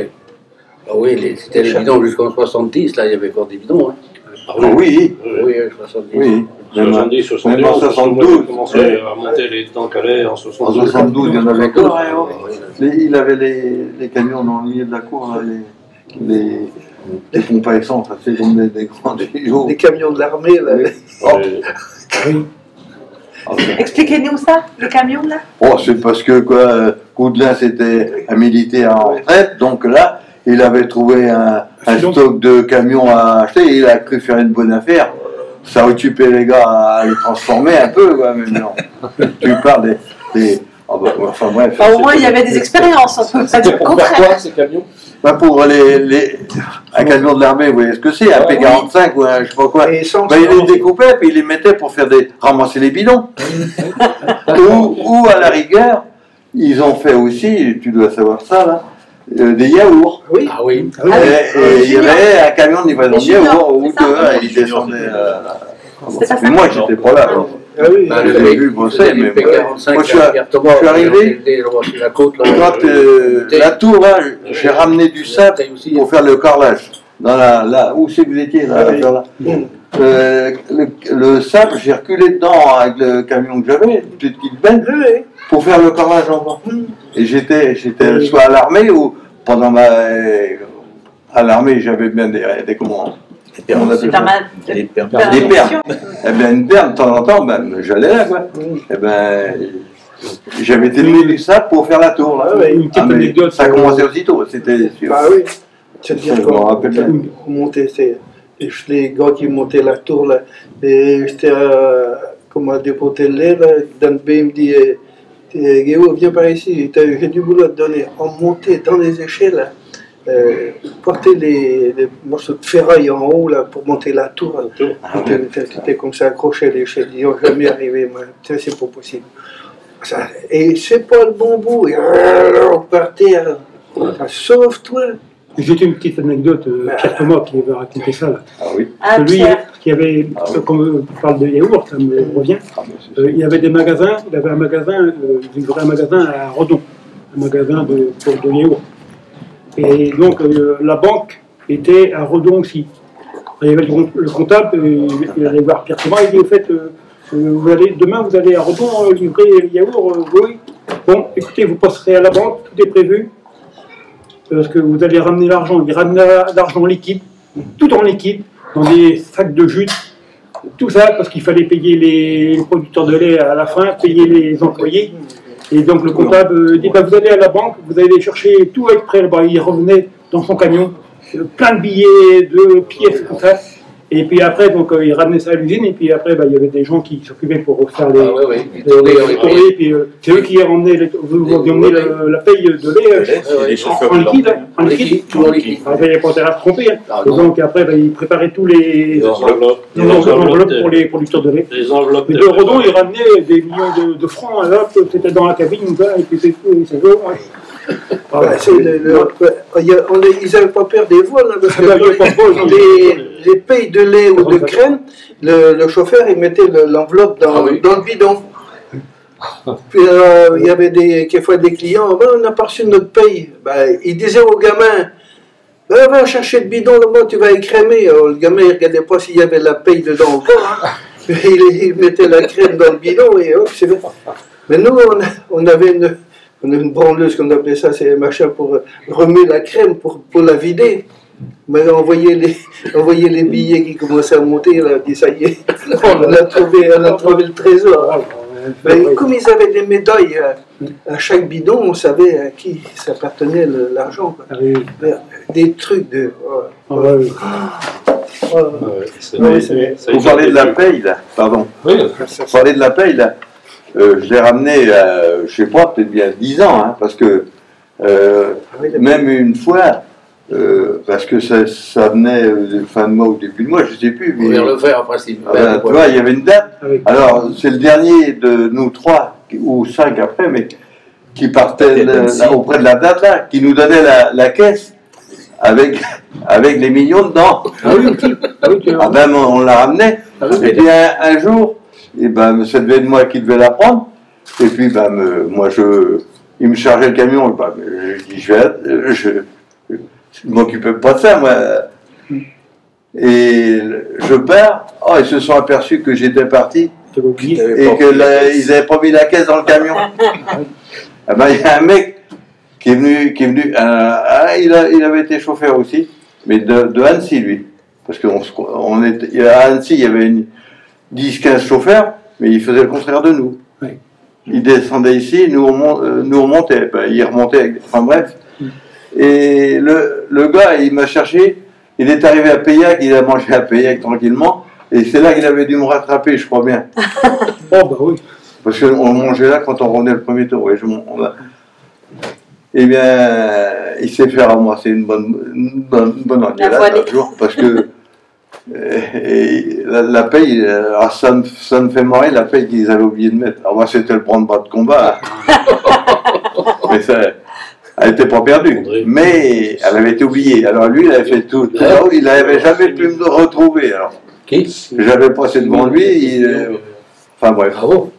Ah oui, c'était les bidons jusqu'en 70, là, il y avait encore des bidons. Hein. Ah oui. Oui, 70. Oui. 70, 72. Même en 72. J'ai commencé à monter les tanks à lait en En 72. 72, il y en avait encore. Il avait les camions dans le milieu de la cour, là, les pompes à essence, c'est comme des grands tuyaux. Les camions de l'armée, là. Expliquez-nous ça, les camions là. Oh, c'est parce que quoi, Coudelin c'était un militaire en retraite, donc là, il avait trouvé un stock de camions à acheter, et il a cru faire une bonne affaire. Ça occupait les gars à les transformer un peu, quoi, mais non. Tu parles des enfin bref. Enfin, au moins, il y avait des expériences, on peut pas dire le contraire. ces camions? Bah pour un camion de l'armée, vous voyez ce que c'est, un P45 ou un je sais pas quoi. Bah, il les découpait puis il les mettait pour faire ramasser les bidons. ou à la rigueur, ils ont fait aussi, tu dois savoir ça là, des yaourts. Oui. Ah oui. Et il y avait un camion de livraison de yaourts ou deux, et ils descendaient. Mais moi j'étais pas là. Alors. Ah oui, Bah, je l'ai vu bosser, mais moi je suis arrivé, la côte, là, quand la tour, là, j'ai ramené du sable pour faire le carrelage. Là, où c'est que vous étiez là, le sable, j'ai reculé dedans avec le camion que j'avais, une petite benne, pour faire le carrelage en bas. Et j'étais soit à l'armée ou pendant à l'armée, j'avais bien des commandes. C'est pas mal. Des permes. Eh bien, une perme, de temps en temps, ben, j'allais là, quoi. Eh ben, j'avais été donné du sable pour faire la tour, là. Une petite anecdote. Ça a commencé aussitôt, c'était sûr. Ah oui. C'est-à-dire Je me rappelle bien. qu'on montait, les gars qui montaient la tour, là, et j'étais comme à dépoter le lait, là, Dan B me dit, Guéo, viens par ici, j'ai du boulot à te donner. On montait dans les échelles, là. Porter les morceaux de ferraille en haut là, pour monter la tour. C'était comme ça, accroché les échelles. Ils n'ont jamais arrivé, moi. C'est pas possible. Ça, et c'est pas le bon bout. Et on partait. Sauve-toi. J'ai une petite anecdote, Pierre Thomas qui avait raconté ça. Là. Ah oui. Celui qui avait, comme on parle de yaourt, ça me revient, il y avait des magasins, il avait un magasin, il livrait un magasin à Redon, un magasin de yaourt. Et donc la banque était à Redon aussi. Il y avait le comptable, il allait voir Pierre Thomas, il dit au fait, demain vous allez à Redon livrer les yaourts, oui. Bon, écoutez, vous passerez à la banque, tout est prévu, parce que vous allez ramener l'argent. Il ramenait l'argent liquide, tout en liquide, dans des sacs de jute, tout ça parce qu'il fallait payer les producteurs de lait à la fin, payer les employés. Et donc le comptable dit, vous allez à la banque, vous allez chercher tout exprès, il revenait dans son camion, plein de billets, de pièces, tout ça. Et puis après, donc, il ramenait ça à l'usine, et puis après, il y avait des gens qui s'occupaient pour faire les tournées, et puis c'est eux qui emmenaient la paye de lait en liquide. Toujours liquide. Il n'y avait pas intérêt à se tromper. Et donc après, ils préparaient tous les enveloppes pour les producteurs de lait. Les enveloppes. Et de Redon, ils ramenaient des millions de francs, là, c'était dans la cabine, et puis c'est tout, c'est beau. Ils n'avaient pas peur des vols, parce que les pays de lait ou de crème, le chauffeur il mettait l'enveloppe dans le bidon. Puis il y avait quelquefois des clients, on n'a pas reçu notre paye. Il disait au gamin, va chercher le bidon, là-bas, tu vas écrémer. Le gamin il ne regardait pas s'il y avait la paye dedans ou pas. Il mettait la crème dans le bidon et hop, c'est bon. Mais nous, on avait une branleuse, qu'on appelait ça, c'est un machin pour remuer la crème, pour la vider. Mais on voyait les billets qui commençaient à monter, là, on dit ça y est, on a trouvé le trésor. Mais comme ils avaient des médailles à chaque bidon, on savait à qui s'appartenait l'argent. Des trucs de... Vous parlez de la paye, là, pardon. Vous parlez de la paye, là. Je l'ai ramené, je ne sais pas, peut-être bien 10 ans, hein, parce que même une fois, parce que ça venait fin de mois ou début de mois, je ne sais plus. Mais, vers le fer, en principe. Tu vois, il y avait une date. Alors, c'est le dernier de nous 3, ou 5 après, mais qui partait auprès de la date, là, qui nous donnait la caisse avec les millions dedans. Ben, on la ramenait. Et puis un jour, et ben, ça devait être moi qui devais la prendre. Et puis, ben, il me chargeait le camion. Ben, je dis, je ne m'occupais pas de ça, moi. Et puis, un jour, il me dit, ben, je vais te charger le camion. Je dis, ben, je ne m'occupais pas de ça, moi. Et puis, ben, moi, il me chargeait le camion. Ben, je dis, je vais, je m'occupais pas de ça, moi. Et puis, un jour, il me dit, ben, je vais te charger le camion. Je dis, ben, je m'occupais pas de ça, moi. Et je pars, oh, ils se sont aperçus que j'étais parti Tu l'as oublié. et qu'ils n'avaient pas mis la caisse dans le camion. Ah ben, il y a un mec qui est venu, il avait été chauffeur aussi, mais de Annecy, lui. Parce qu'à Annecy, il y avait 10-15 chauffeurs, mais il faisait le contraire de nous. Oui. Il descendait ici, nous on montait, ben, il remontait avec... Enfin bref. Et le gars, il m'a cherché, il est arrivé à Payac, il a mangé à Payac tranquillement, et c'est là qu'il avait dû me rattraper, je crois bien. Oh, bah oui. Parce qu'on mangeait là quand on revenait le premier tour. Eh bien, il s'est fait ramasser une bonne engueulade un jour, parce que la paye, alors ça me fait marrer la paye qu'ils avaient oublié de mettre. Alors moi, c'était le branle-bas de combat. Mais ça, elle n'était pas perdue. Mais elle avait été oubliée. Alors lui, il avait fait tout. Il n'avait jamais pu me retrouver. Alors, j'avais passé devant lui. Enfin bref. Bravo.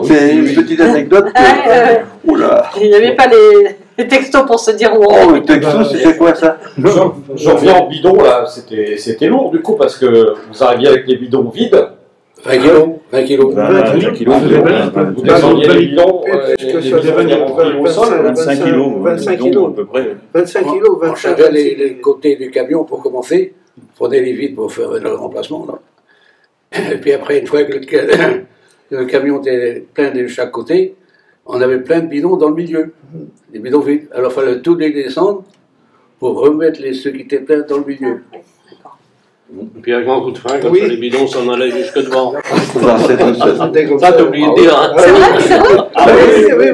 C'est une petite anecdote. Oula. Il n'y avait pas les textos pour se dire où on Oh, le texto, c'était quoi ça? Je reviens en bidon, là, c'était lourd du coup, parce que vous arriviez avec les bidons vides. 20 kilos. 20 kilos. 20 kilos. Vous descendiez les bidons, les bidons venaient remplis au sol. 25 kilos. 25 kilos. À peu près. 25 kilos, On 25 chargeait les côtés du camion pour commencer. On prenait les vides pour faire le remplacement. Là. Et puis après, une fois que le camion était plein de chaque côté, on avait plein de bidons dans le milieu. Des bidons vides. Alors il fallait tous les descendre pour remettre ceux qui étaient pleins dans le milieu. Et puis avec un coup de frein, comme Oui. ça, les bidons s'en allaient jusque devant. Non, c'était comme Ça, t'as oublié de dire, hein. C'est vrai, c'est vrai. Ah oui, oui, oui.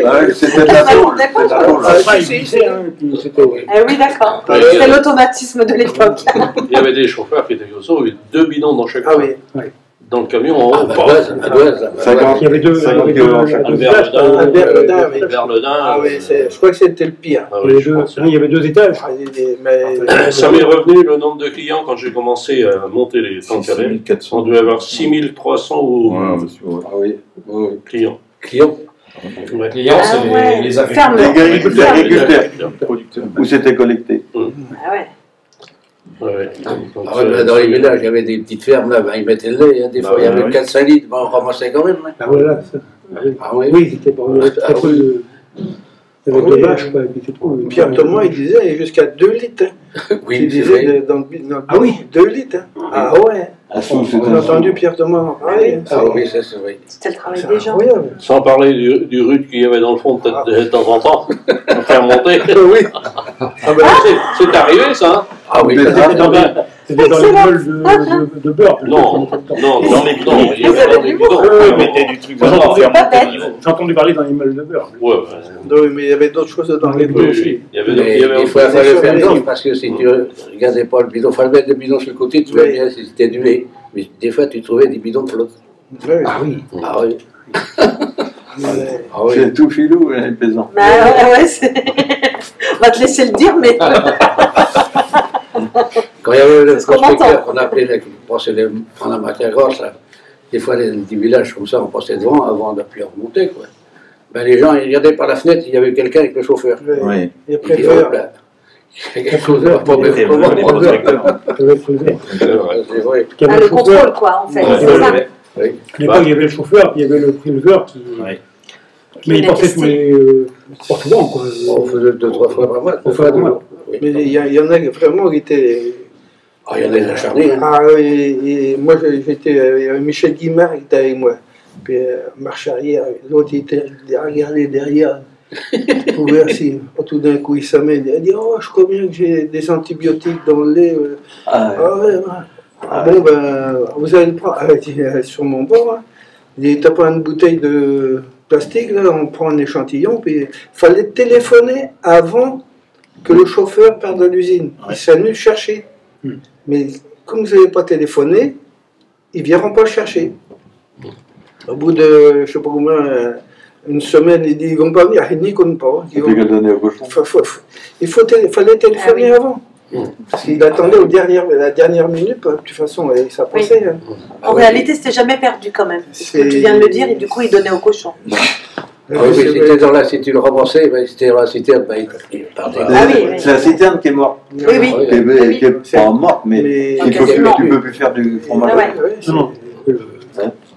Ah oui, c'était de la tôle. D'accord. C'était de la tôle. Après, il glissait, hein, puis c'était... Eh oui, d'accord. Ouais. C'était l'automatisme de l'époque. Il y avait des chauffeurs qui étaient comme ça, il y avait 2 bidons dans chaque Ah oui. dans le camion en haut. Ah, bah, 50. Il y avait deux étages, Un Un Verdun, Verdun, oui. Verdun. Ah oui, je crois que c'était le pire. Ah il y oui, avait je deux- pense. il y avait 2 étages. Ah, mais- Ça m'est revenu le nombre de clients quand j'ai commencé à monter les tanks à l'aile. 6400. On devait avoir 6300 Ouais, Ah oui. Oui. clients. Client. Les clients, c'est ouais. les Ferme. agriculteurs. Les agriculteurs, producteurs. où c'était collecté. Ah ouais. Ouais. Donc, Ah ouais, dans les villages, il y avait des petites fermes là, ils mettaient le lait, hein, des fois il y avait oui. 4-5 litres, on ramassait quand même. Hein. Ah voilà, ça. Ah oui. Oui, c'était pas... Il y avait très peu de... Il y avait Oui. 2 vaches, quoi, et puis c'est tout. Pierre Thomas, il disait jusqu'à 2 litres. Hein. Oui, Il c'est vrai. disait dans le Ah oui. 2 litres. Hein. Ah ouais. À Sous, On a entendu Pierre Thomas en parler. Ah oui, ça c'est vrai. C'était le travail C'est des gens. incroyable. Sans parler du rut qu'il y avait dans le fond, peut-être de temps en temps, pour faire monter. Oui. Ah ben, c'est arrivé ça, hein. Ah oui, C'était C'était dans les moles de beurre. Non, non, il y Vous avait avez dans les du bidons. Ils mettaient du truc dedans, faire Pas monter le bête. niveau. J'ai entendu parler dans les moles de beurre. Ouais, Non, mais il y avait d'autres choses dans les oui, bouches. oui. Il y avait, mais il y avait des fois il des fallait choses faire à gaffe dire. parce que si tu regardais pas le bidon, il fallait mettre le bidon sur le côté, tu vois Oui. bien si c'était du lait. Mais des fois tu trouvais des bidons flottants. Oui. Ah oui. Ah oui. Mais- Ah oui. C'est tout filou, les paysans. Bah ouais, c'est... On va te laisser le dire, mais... Quand il y avait le C'est ce qu'on prospecteur qu'on appelait, là, qui passait prendre la matière grasse, là, des fois des villages comme ça, on passait devant avant de plus remonter. Quoi. Ben, les gens ils regardaient par la fenêtre, il y avait quelqu'un avec le chauffeur. Oui. Il y a Il dit, préfère. hop là, il y a quelque chose à pas Les prospecteurs. Ça devait être faisait. C'est vrai. Il y avait Ah, le le chauffeur. contrôle, quoi, en fait. Ouais, c'est ouais, ça. ouais. Oui. À l'époque, il y avait le chauffeur, puis il y avait le préleveur qui... Ouais. Mais il venait passait tous tester. les... pas souvent, quoi. On faisait 2-3 fois par mois. On faisait 2 mois. Oui. Mais il y en a vraiment qui étaient. Ah, il y en a des acharnés. Hein. Ah oui, et moi j'étais. Il y avait Michel Guimard qui était avec moi. Puis marche arrière, l'autre il était regardé derrière. Pour voir si tout d'un coup il s'amène. Il dit oh, je crois bien que j'ai des antibiotiques dans le lait. Ah, Ah ouais, ouais. Ah bon, ben, vous allez le prendre. Ah, il dit, sur mon bord. Hein. Il dit t'as pas une bouteille de plastique, là, on prend un échantillon. Puis il fallait téléphoner avant que le chauffeur parte de l'usine. Il s'est venu le chercher. Mais comme vous n'avez pas téléphoné, ils ne viendront pas le chercher. Au bout de, je ne sais pas combien, une semaine, il dit ils ne vont pas venir. Il n'y compte pas. c'est qu'elle donnait au cochon. Fallait téléphoner Ah oui. avant. Parce qu'il attendait la dernière minute, de toute façon, et ça passait. Hein. En réalité, c'était jamais perdu, quand même. Ce que tu viens de le dire, et du coup, il donnait au cochon. Oui, mais c'était dans la citerne ramassée, mais c'était dans la citerne. Il partait. C'est la citerne qui est morte. Oui, oui. Qui est pas morte, mais tu peux plus faire du fromage. Non.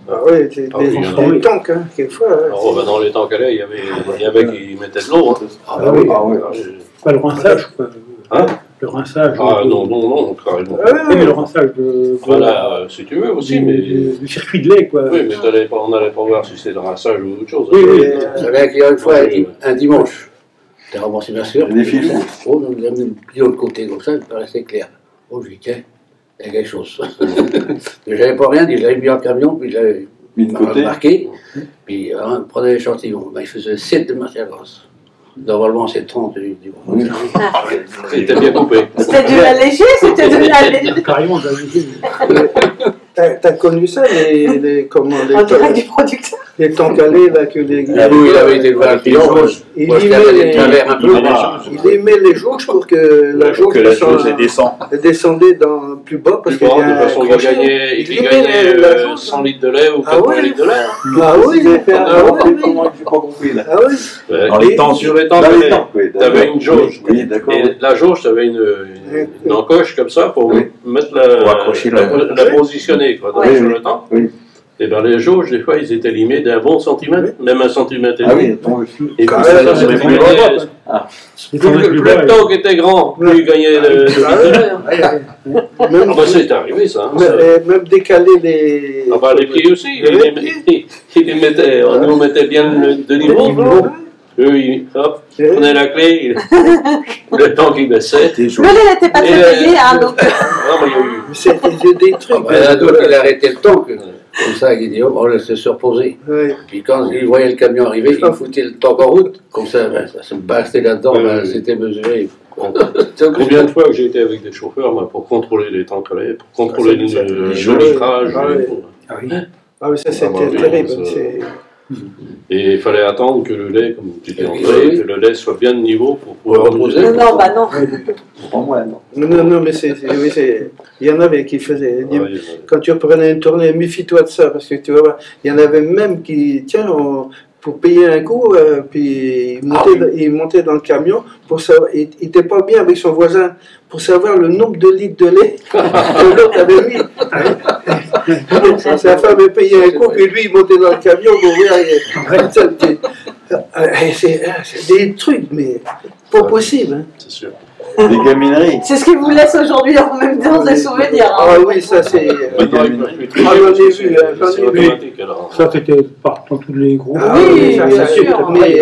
Ah oui, des tanks, hein, quelquefois. Alors, dans les temps qu'elle est, il y avait qui mettaient de l'eau. Hein. Ah oui. Pas le rinçage, quoi. Hein? Le rinçage. Ah non, carrément. Oui, mais le rinçage de. Voilà, si tu veux aussi, mais. Du circuit de lait, quoi. Oui, mais on n'allait pas voir si c'était le rinçage ou autre chose. Oui, oui. J'avais qu'il y a une fois, un dimanche, j'ai ramassé ma soeur. Des fils. Oh, on l'a mis de l'autre côté, comme ça, il me paraissait clair. Oh, je dis, tiens, il y a quelque chose. Mais j'avais pas rien dit, je l'avais mis en camion, puis je l'avais marqué, puis on prenait l'échantillon. Ben, il faisait 7 de matière grasse. Normalement, c'est 30 du Oui. C'était bien coupé. C'était de l'alléger, c'était de l'alléger. Carrément, de l'alléger. T'as connu ça, comment, En direct du producteur. les tanks à lait, là, que les... Nous, il avait été le voir un client, Il moi, je aimait l'avais les- travers un peu. Il aimait les jauges pour que la jauge Que la chose descend. descendait plus bas, parce Plus qu'il y bas, a de un façon, crochet. il aimait gagnait la jauge. 100 litres de lait ou Ah 80 ouais. litres de lait. Ah oui, J'ai fait ah un oui, comment j'ai pas compris là. ah oui. Ouais. Dans les temps, Sur les temps, Dans les t'avais temps, oui. t'avais une jauge. Oui, d'accord. Et la jauge, t'avais une encoche comme ça pour Oui. mettre Pour accrocher la positionner quoi, Oui, sur oui. le temps. Oui. Et bien les jauges, des fois, ils étaient limés d'un bon centimètre, même 1 centimètre et Ah demi. oui, attends, Et Quand puis même, ça, c'est c'était plus plus grand, gagné. Plus le temps qui était grand, plus il gagnait de Même, Ah bah c'est arrivé ça. Hein, même décaler les... Ah bah les pieds aussi, ils les mettaient, nous on mettait bien de niveau. Eux, hop, prenaient la clé, le temps qu'ils baissaient. Le lait n'était pas très payé, hein, donc. Non, mais il y a eu. C'est des trucs... Il y en a d'autres qui arrêtaient le temps, comme ça, il dit, oh, on laissait se reposer. Ouais. Puis quand il voyait le camion arriver, il foutait le tank en route, comme ça, ben, ça se bastait là-dedans, ben, c'était mesuré. Combien de fois que j'ai été avec des chauffeurs ben, pour contrôler les temps de lait, pour contrôler le litrage. Ah oui. Ah oui, ça c'était terrible. Et il fallait attendre que le lait, comme tu dis André, que le lait soit bien de niveau pour pouvoir reposer. Non, bah non. Pas moi, non. Non, mais il y en avait qui faisaient... Ouais, Quand tu reprenais une tournée, méfie-toi de ça, parce que tu vas voir, il y en avait même qui, tiens, pour payer un coup, puis il montait dans le camion, pour savoir, il n'était pas bien avec son voisin, pour savoir le nombre de litres de lait que l'autre avait mis. Sa femme avait payé un coup, puis lui, il montait dans le camion pour voir. C'est des trucs, mais pas possible. Hein. c'est sûr. Des gamineries. C'est ce qui vous laisse aujourd'hui en même temps des souvenirs. Hein. Ah oui, ça c'est... Maintenant, ils peuvent plus tricher Ah, j'en ai parce que vu, j'en ai c'est vu. automatique alors. Ça, c'était dans tous les groupes. Ah Oui, ça, bien ça, sûr. mais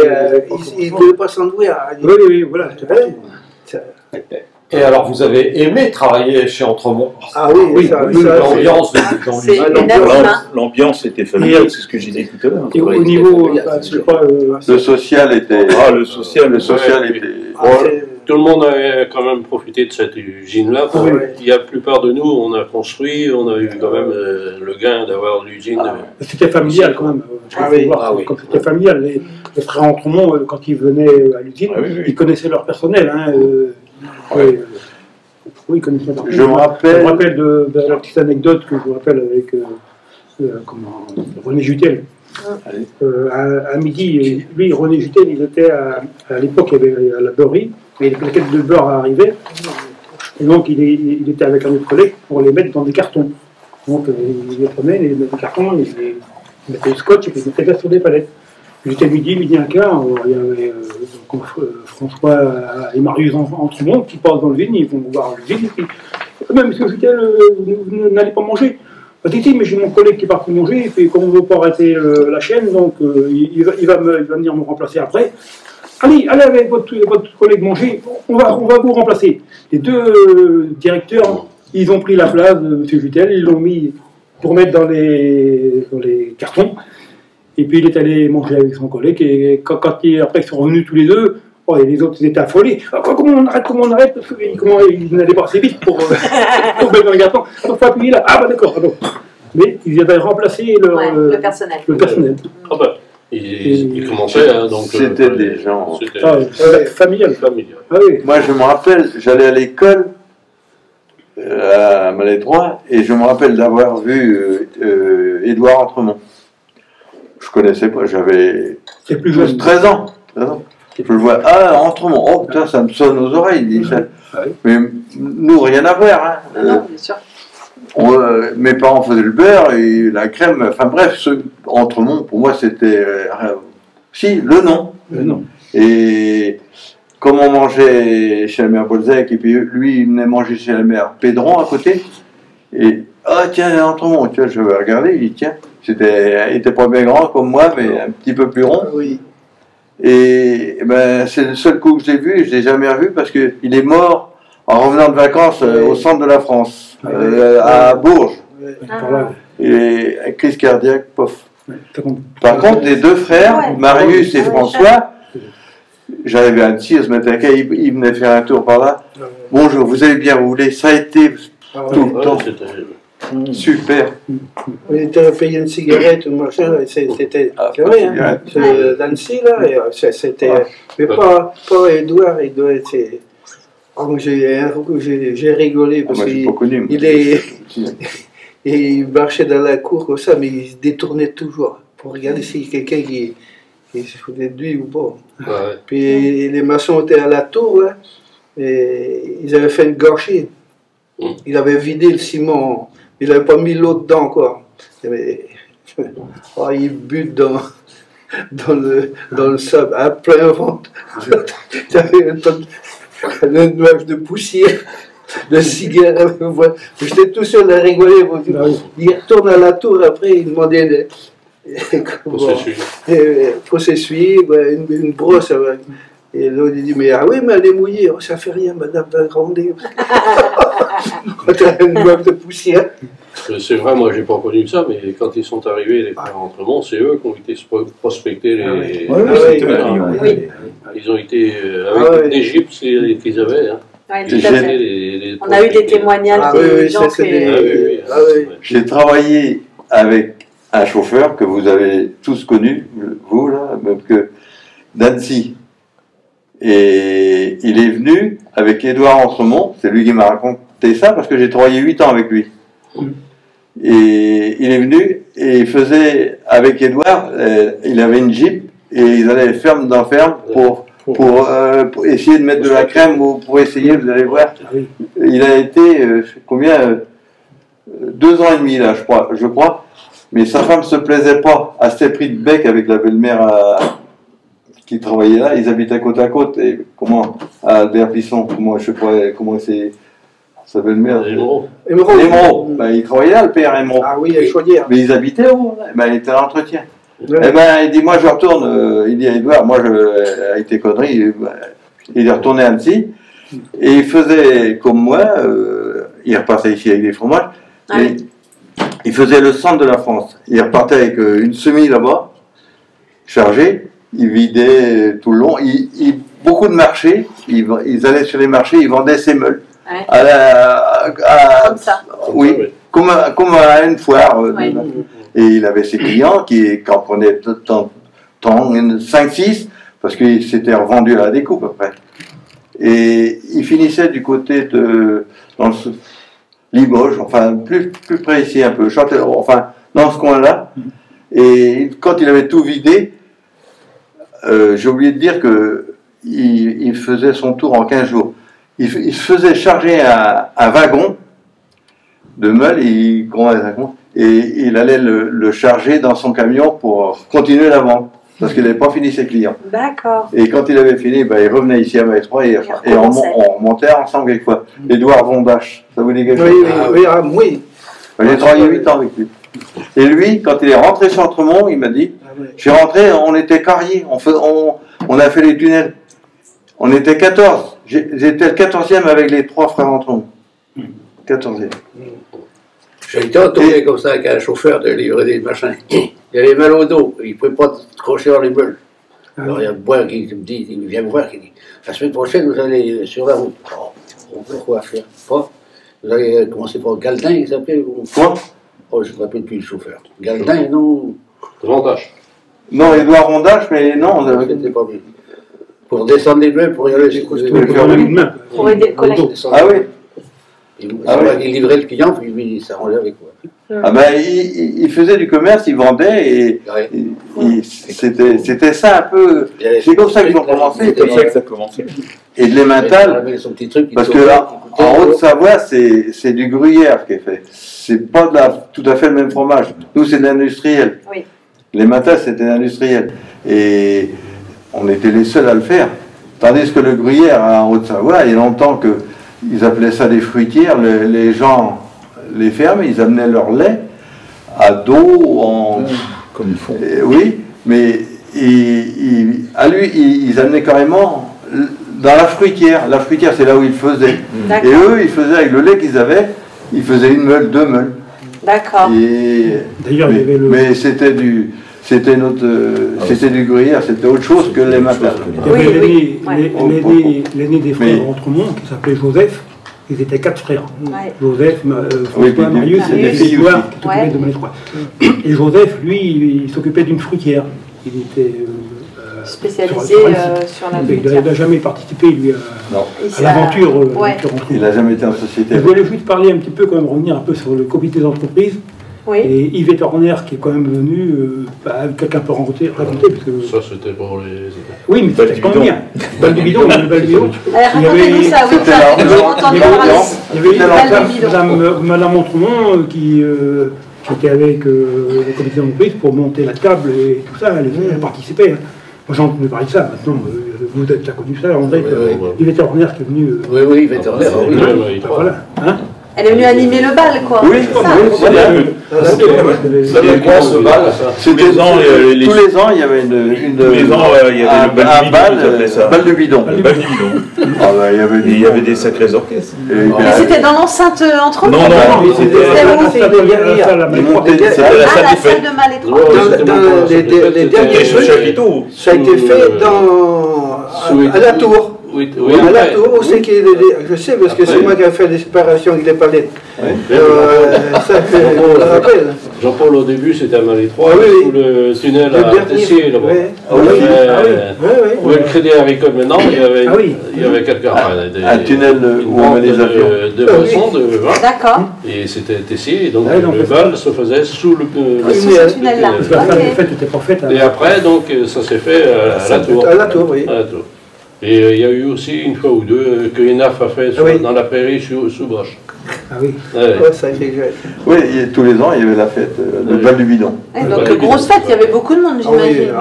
il ne devait pas s'en douer. Oui, oui, voilà. c'est parti. Et alors, vous avez aimé travailler chez Entremont? Ah oui, ça, L'ambiance C'est unanime. Hein. L'ambiance était familiale, c'est ce que j'ai dit tout à l'heure. Et au niveau, je sais pas, Le social était. Ah, le social, Le social était. Tout le monde a quand même profité de cette usine-là. Oui. La plupart de nous, on a construit, on a eu quand même le gain d'avoir l'usine. c'était familial quand même. Ah oui, Quand c'était familial, les frères Entremont, quand ils venaient à l'usine, ils connaissaient leur personnel. Hein, oui, ils connaissaient leur personnel. Je me rappelle. de la petite anecdote que je vous rappelle avec René Jutel. À midi, lui, René Jutel, il était à l'époque, il y avait à la beurrerie, et les plaquettes de beurre arrivaient, et donc il était avec un autre collègue pour les mettre dans des cartons. Donc il les prenait, les mettait dans des cartons, il mettait le scotch, et puis il mettait ça sur des palettes. J'étais midi un quart, il y avait François et Marius Entremont qui passent dans le vide, ils vont voir le vide, et puis, même monsieur Jutel, vous n'allez pas manger. Bah, dit, mais j'ai mon collègue qui est parti manger, et puis comme on ne veut pas arrêter la chaîne, donc il va venir me remplacer après. Allez avec votre collègue manger, on va vous remplacer. Les deux directeurs, ils ont pris la place de M. Jutel, ils l'ont mis pour mettre dans les cartons, et puis il est allé manger avec son collègue, et après ils sont revenus tous les deux, et les autres ils étaient affolés. Ah, comment on arrête parce qu'ils n'allaient pas assez vite pour mettre dans les cartons. Donc il faut appuyer là. Ah bah d'accord, pardon. Mais ils avaient remplacé Le personnel. le personnel. Ah bah, ils commençaient, hein, donc... C'était des gens. C'était Familial. familial. Ah oui. Moi, je me rappelle, j'allais à l'école à Malétroit et je me rappelle d'avoir vu Édouard Entremont. je connaissais pas, j'avais C'est plus jeune. 13 ans. 13 ans. Je le vois, ah, Entremont, oh putain, ça me sonne aux oreilles. Il dit ça. Mais nous, rien à voir. Hein. Non, bien sûr. Mes parents faisaient le beurre et la crème, enfin bref, Entremont, pour moi, c'était. Si, le nom. Le nom. Et comme on mangeait chez la mère Bolzec, et puis lui, il venait manger chez la mère Pédron à côté, et ah tiens, Entremont, tu vois, je vais regarder, il dit tiens, il était pas bien grand comme moi, mais un petit peu plus rond. Oui. Et ben, c'est le seul coup que je l'ai vu, et je l'ai jamais revu parce qu'il est mort en revenant de vacances au centre de la France, à Bourges. Et crise cardiaque, pof. Par contre, les deux frères, Marius et François, j'arrivais à Annecy, ce matin, ils venaient faire un tour par là. Bonjour, vous allez bien rouler? Ça a été tout le temps. Super. On était payé une cigarette, machin, c'était. C'est vrai, hein. D'Annecy, là, c'était. Mais pas Edouard, Edouard était. J'ai rigolé parce il marchait dans la cour comme ça, mais il se détournait toujours pour regarder s'il y a quelqu'un qui se foutait de lui ou pas. Ouais. Puis les maçons étaient à la tour, là, et ils avaient fait une gorgée. Il avait vidé le ciment, il n'avait pas mis l'eau dedans, quoi. Il bute dans le sable, à plein ventre. Il y avait un nuage de poussière. De cigarettes, j'étais tout seul à rigoler. Il retourne à la tour après, il demandait faut s'essuyer, une brosse. Et l'autre il dit mais ah oui, mais elle est mouillée, oh, ça fait rien, madame va gronder. Une meuf de poussière. C'est vrai, moi j'ai pas connu ça, mais quand ils sont arrivés, les frères Entremont, c'est eux qui ont été prospecter les. Ils ont été avec l'Égypte qu'ils avaient. Hein. Ouais, tout à fait. On a eu des témoignages des gens J'ai travaillé avec un chauffeur que vous avez tous connu, vous là, même que d'Annecy. Et il est venu avec Édouard Entremont, c'est lui qui m'a raconté ça parce que j'ai travaillé 8 ans avec lui. Et il est venu et il faisait avec Édouard, il avait une Jeep et ils allaient ferme dans ferme pour essayer de mettre de la crème ou pour essayer, vous allez voir. Il a été, combien 2 ans et demi là, je crois. Mais sa femme se plaisait pas, à s'était pris de bec avec la belle-mère qui travaillait là. Ils habitaient côte à côte. Et comment à Albert Plisson, comment je sais pas, comment c'est sa belle-mère. Émeraude. Ben, il travaillait là, le père Émeraude. Ah oui, à Chaudière. Mais ils habitaient où? Ben, il était à l'entretien. Ouais. Eh ben, il dit, moi je retourne, il dit à Edouard, moi avec tes conneries, il est retourné à Annecy, et il faisait comme moi, il repartait ici avec des fromages, et il faisait le centre de la France. Il repartait avec une semi là-bas, chargée, il vidait tout le long, beaucoup de marchés, ils allaient sur les marchés, ils vendaient ses meules. Ouais. Comme ça. Oui, comme à une foire. Et il avait ses clients qui en prenaient 5-6, parce qu'il s'était revendu à la découpe après. Et il finissait du côté de Limoges, enfin plus près ici un peu, Châtellerault, enfin dans ce coin-là. Et quand il avait tout vidé, j'ai oublié de dire qu'il faisait son tour en 15 jours. Il se faisait charger un wagon de meules, et il allait le charger dans son camion pour continuer la vente, parce qu'il n'avait pas fini ses clients. D'accord. Et quand il avait fini, ben, il revenait ici à Maëtrois et on montait ensemble quelquefois. Édouard Vondache, ça vous dit quelque chose? Oui. J'ai travaillé 8 ans avec lui. Et lui, quand il est rentré sur Entremont, il m'a dit, je suis rentré, on était carriés, on a fait les tunnels. On était 14. J'étais le 14e avec les 3 frères Entremont. 14e. J'ai été entouré comme ça avec un chauffeur de livrer des machins. Il avait mal au dos, il ne pouvait pas crocher dans les meules. Alors il y a le bois qui me dit, il vient me voir, qui dit, la semaine prochaine vous allez sur la route. Oh, on peut quoi faire? Vous allez commencer par Galdin, il s'appelait? Quoi? Oh, je ne me rappelle plus le chauffeur. Galdin, non? Rondache. Non, Édouard Rondache, mais non. C'était pas bien. Pour descendre les meubles, pour y aller chez Costaud. Pour aider le collègue. Ah oui. Il livrait le client, puis lui, il s'arrangeait avec moi. Ah ben, il faisait du commerce, il vendait et, c'était ça un peu. C'est comme ça qu'ils ont commencé. C'est comme ça que ça a commencé. Et de l'emmental, parce que là, en Haute-Savoie, c'est du gruyère qui est fait. C'est pas tout à fait le même fromage. Nous, c'est de l'industriel. Oui. L'emmental, c'était l'industriel. Et on était les seuls à le faire. Tandis que le gruyère, en Haute-Savoie, il y a longtemps qu'ils appelaient ça des fruitières. Les gens, les fermes, ils amenaient leur lait à dos, comme ils font. Oui, mais ils amenaient carrément dans la fruitière. La fruitière, c'est là où ils faisaient. Et eux, ils faisaient avec le lait qu'ils avaient, ils faisaient une meule, 2 meules. D'accord. D'ailleurs, il y avait mais c'était du gruyère, c'était autre chose que les matins. L'aîné des frères Entremont, qui s'appelait Joseph, ils étaient 4 frères. Ouais. Joseph, François, Marius et Édouard, qui s'occupaient de mes 3. Et Joseph, lui, il s'occupait d'une fruitière. Il était spécialisé sur la fruitière. Il n'a jamais participé, lui, à l'aventure. Il n'a jamais été en société. Je voulais juste parler un petit peu, quand même, revenir un peu sur le comité d'entreprise. Oui. Et Yves Torner qui est quand même venu, quelqu'un peut raconter parce que... Ça c'était pour les... Oui, mais c'était quand même bien. Balle du bidon, balle du bidon. Racontez-nous ça, oui, j'ai entendu parler. Il y avait Madame Entremont qui était avec le comité d'entreprise pour monter la table et tout ça, elle participait. Moi j'ai entendu parler de ça, maintenant vous avez déjà connu ça, André, Yves Torner qui est venu... Oui, Yves Torner, voilà. Elle est venue animer le bal, quoi. Oui, tous les ans, il y avait un bal de bidon. Il y avait des sacrés orchestres. Mais c'était dans l'enceinte entre eux? Non, c'était la salle de Malétroit. Dans les derniers chapiteaux. Ça a été fait à la tour. Oui, à la tour, je sais parce que c'est moi qui ai fait les séparations avec les palettes. Ça fait, je me rappelle. Jean-Paul, au début, c'était à Malétroit, sous le tunnel à Tessier, là-bas. Où est le Crédit Agricole maintenant, il y avait quelqu'un. Un tunnel où on met les avions. De boissons, de vin. D'accord. Et c'était Tessier, et donc le bal se faisait sous le tunnel-là. Et après, donc, ça s'est fait à la tour. À la tour, oui. Et il y a eu aussi une fois ou deux que l'ENAF a fait dans la prairie sous Boche. Ah oui. Ça a été chouette. Oui, tous les ans, il y avait la fête, le bal du bidon. Donc, grosse fête, il y avait beaucoup de monde, j'imagine.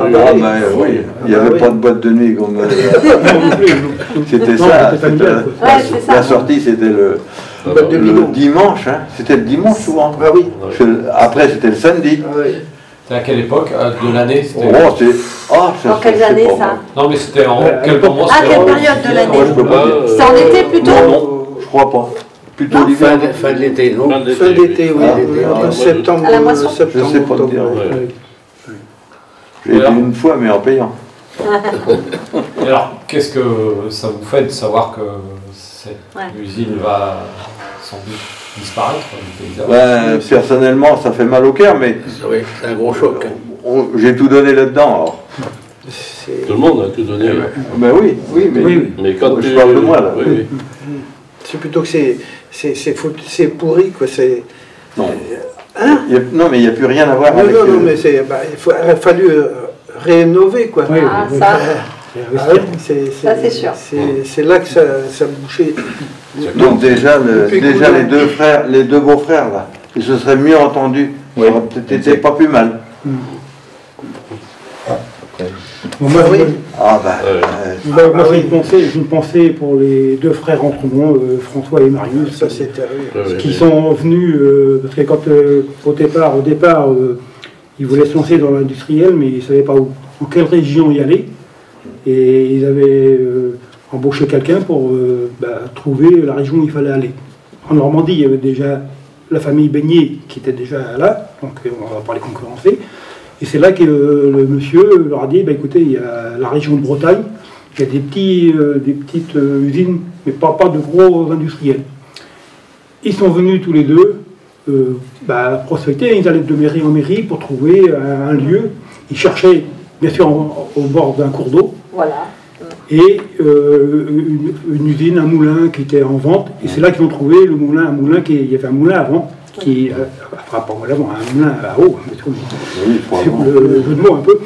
Oui, il n'y avait pas de boîte de nuit comme. C'était ça. La sortie, c'était le dimanche. C'était le dimanche souvent. Ah oui. Après, c'était le samedi. C'est à quelle époque de l'année? En quelles années ça? Non, mais c'était en quel moment? À quelle période de l'année? C'était en été plutôt? Non, je crois pas. Plutôt l'hiver. Fin de l'été, non? Fin d'été, oui. En septembre. À la moisson. Je ne sais pas dire. J'ai été une fois, mais en payant. Et alors, qu'est-ce que ça vous fait de savoir que cette usine va sans doute disparaître du paysage? Personnellement, ça fait mal au cœur, mais oui, c'est un gros choc. J'ai tout donné là-dedans. Tout le monde a tout donné. Ben oui, mais quand je parle de moi là. Oui. C'est plutôt que c'est pourri, quoi. Non. Non, mais il n'y a plus rien à voir avec... Non, mais il a fallu rénover, quoi. Ça, c'est sûr. C'est là que ça bouchait. Donc déjà les deux beaux-frères, là, ils se seraient mieux entendus. Ça aurait peut-être été pas plus mal. Moi, j'ai une pensée pour les deux frères Entremont, François et Marius, qui sont venus, parce que quand au départ, ils voulaient se lancer dans l'industriel, mais ils ne savaient pas où, en quelle région y aller, et ils avaient embauché quelqu'un pour trouver la région où il fallait aller. En Normandie, il y avait déjà la famille Beignet qui était déjà là, donc on va pas les concurrencer. Et c'est là que le monsieur leur a dit, écoutez, il y a la région de Bretagne, il y a des petites usines, mais pas de gros industriels. Ils sont venus tous les deux prospecter, ils allaient de mairie en mairie pour trouver un lieu. Ils cherchaient, bien sûr, au bord d'un cours d'eau. Voilà. Et une usine, un moulin qui était en vente. Et c'est là qu'ils ont trouvé le moulin, il y avait un moulin avant, qui, apparemment un moulin à eau, c'est le jeu de mots un peu,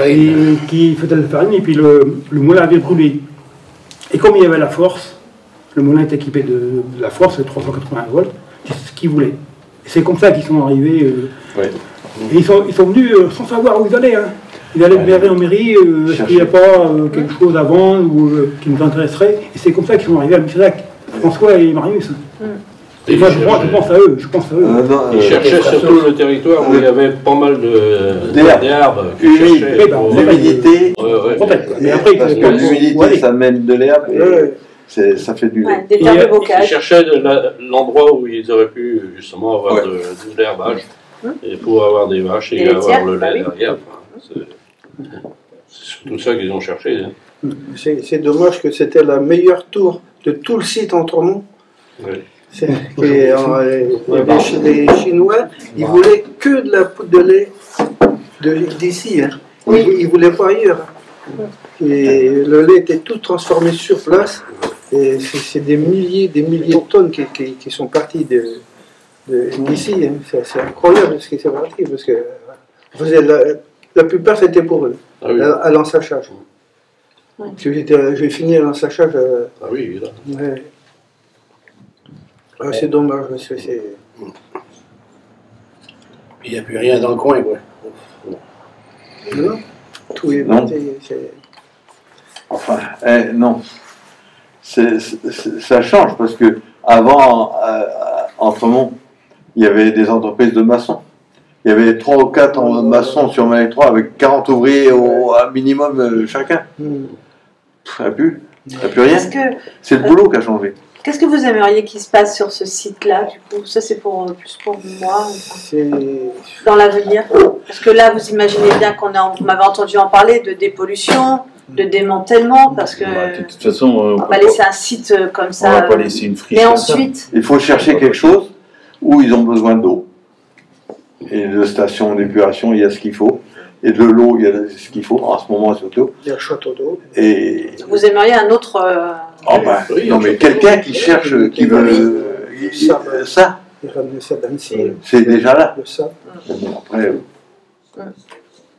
et qui faisait la farine, et puis le moulin avait brûlé. Et comme il y avait la force, le moulin est équipé de la force, de 380 volts, c'est ce qu'ils voulaient. Et c'est comme ça qu'ils sont arrivés. Et ils sont venus sans savoir où ils allaient. Hein. Ils allaient de mairie en mairie, est-ce qu'il n'y a pas quelque chose à vendre ou qui nous intéresserait. Et c'est comme ça qu'ils sont arrivés à Missirac, François et Marius. Et moi, je pense à eux. Ils cherchaient surtout le territoire où il y avait pas mal d'herbes. L'humidité. Mais après, parce que l'humidité, ça mène de l'herbe et ça fait du lait. Ils cherchaient l'endroit où ils auraient pu justement avoir de l'herbage et pour avoir des vaches et avoir le lait derrière. C'est surtout ça qu'ils ont cherché. C'est dommage que c'était la meilleure tour de tout le site Entremont. Les Chinois, ils voulaient que de la poudre de lait d'ici. Hein. Ils ne voulaient pas ailleurs. Et le lait était tout transformé sur place. Et c'est des milliers de tonnes qui sont parties d'ici. Hein. C'est incroyable ce qui s'est parti. Parce que la plupart, c'était pour eux, à l'ensachage. Je vais finir l'ensachage. Ah oui, là. C'est dommage, il n'y a plus rien dans le coin, quoi. Non, tout est enfin, non. Ça change parce que avant, Entremont, il y avait des entreprises de maçons. Il y avait 3 ou 4 maçons sur Malétroit 3 avec 40 ouvriers à minimum chacun. Il n'y a plus rien. C'est le boulot qui a changé. Qu'est-ce que vous aimeriez qu'il se passe sur ce site-là, du coup? Ça, c'est plus pour moi, dans l'avenir. Parce que là, vous imaginez bien vous m'avez entendu en parler de dépollution, de démantèlement, parce que de toute façon, on va pas laisser un site comme ça. On va pas laisser une friche. Mais ensuite, il faut chercher quelque chose où ils ont besoin d'eau. Et de stations d'épuration, il y a ce qu'il faut. Et de l'eau, il y a ce qu'il faut, en ce moment surtout. Il y a un château d'eau. Et vous aimeriez un autre... non, mais quelqu'un qui cherche, qui veut ça. C'est déjà là. Bon, après...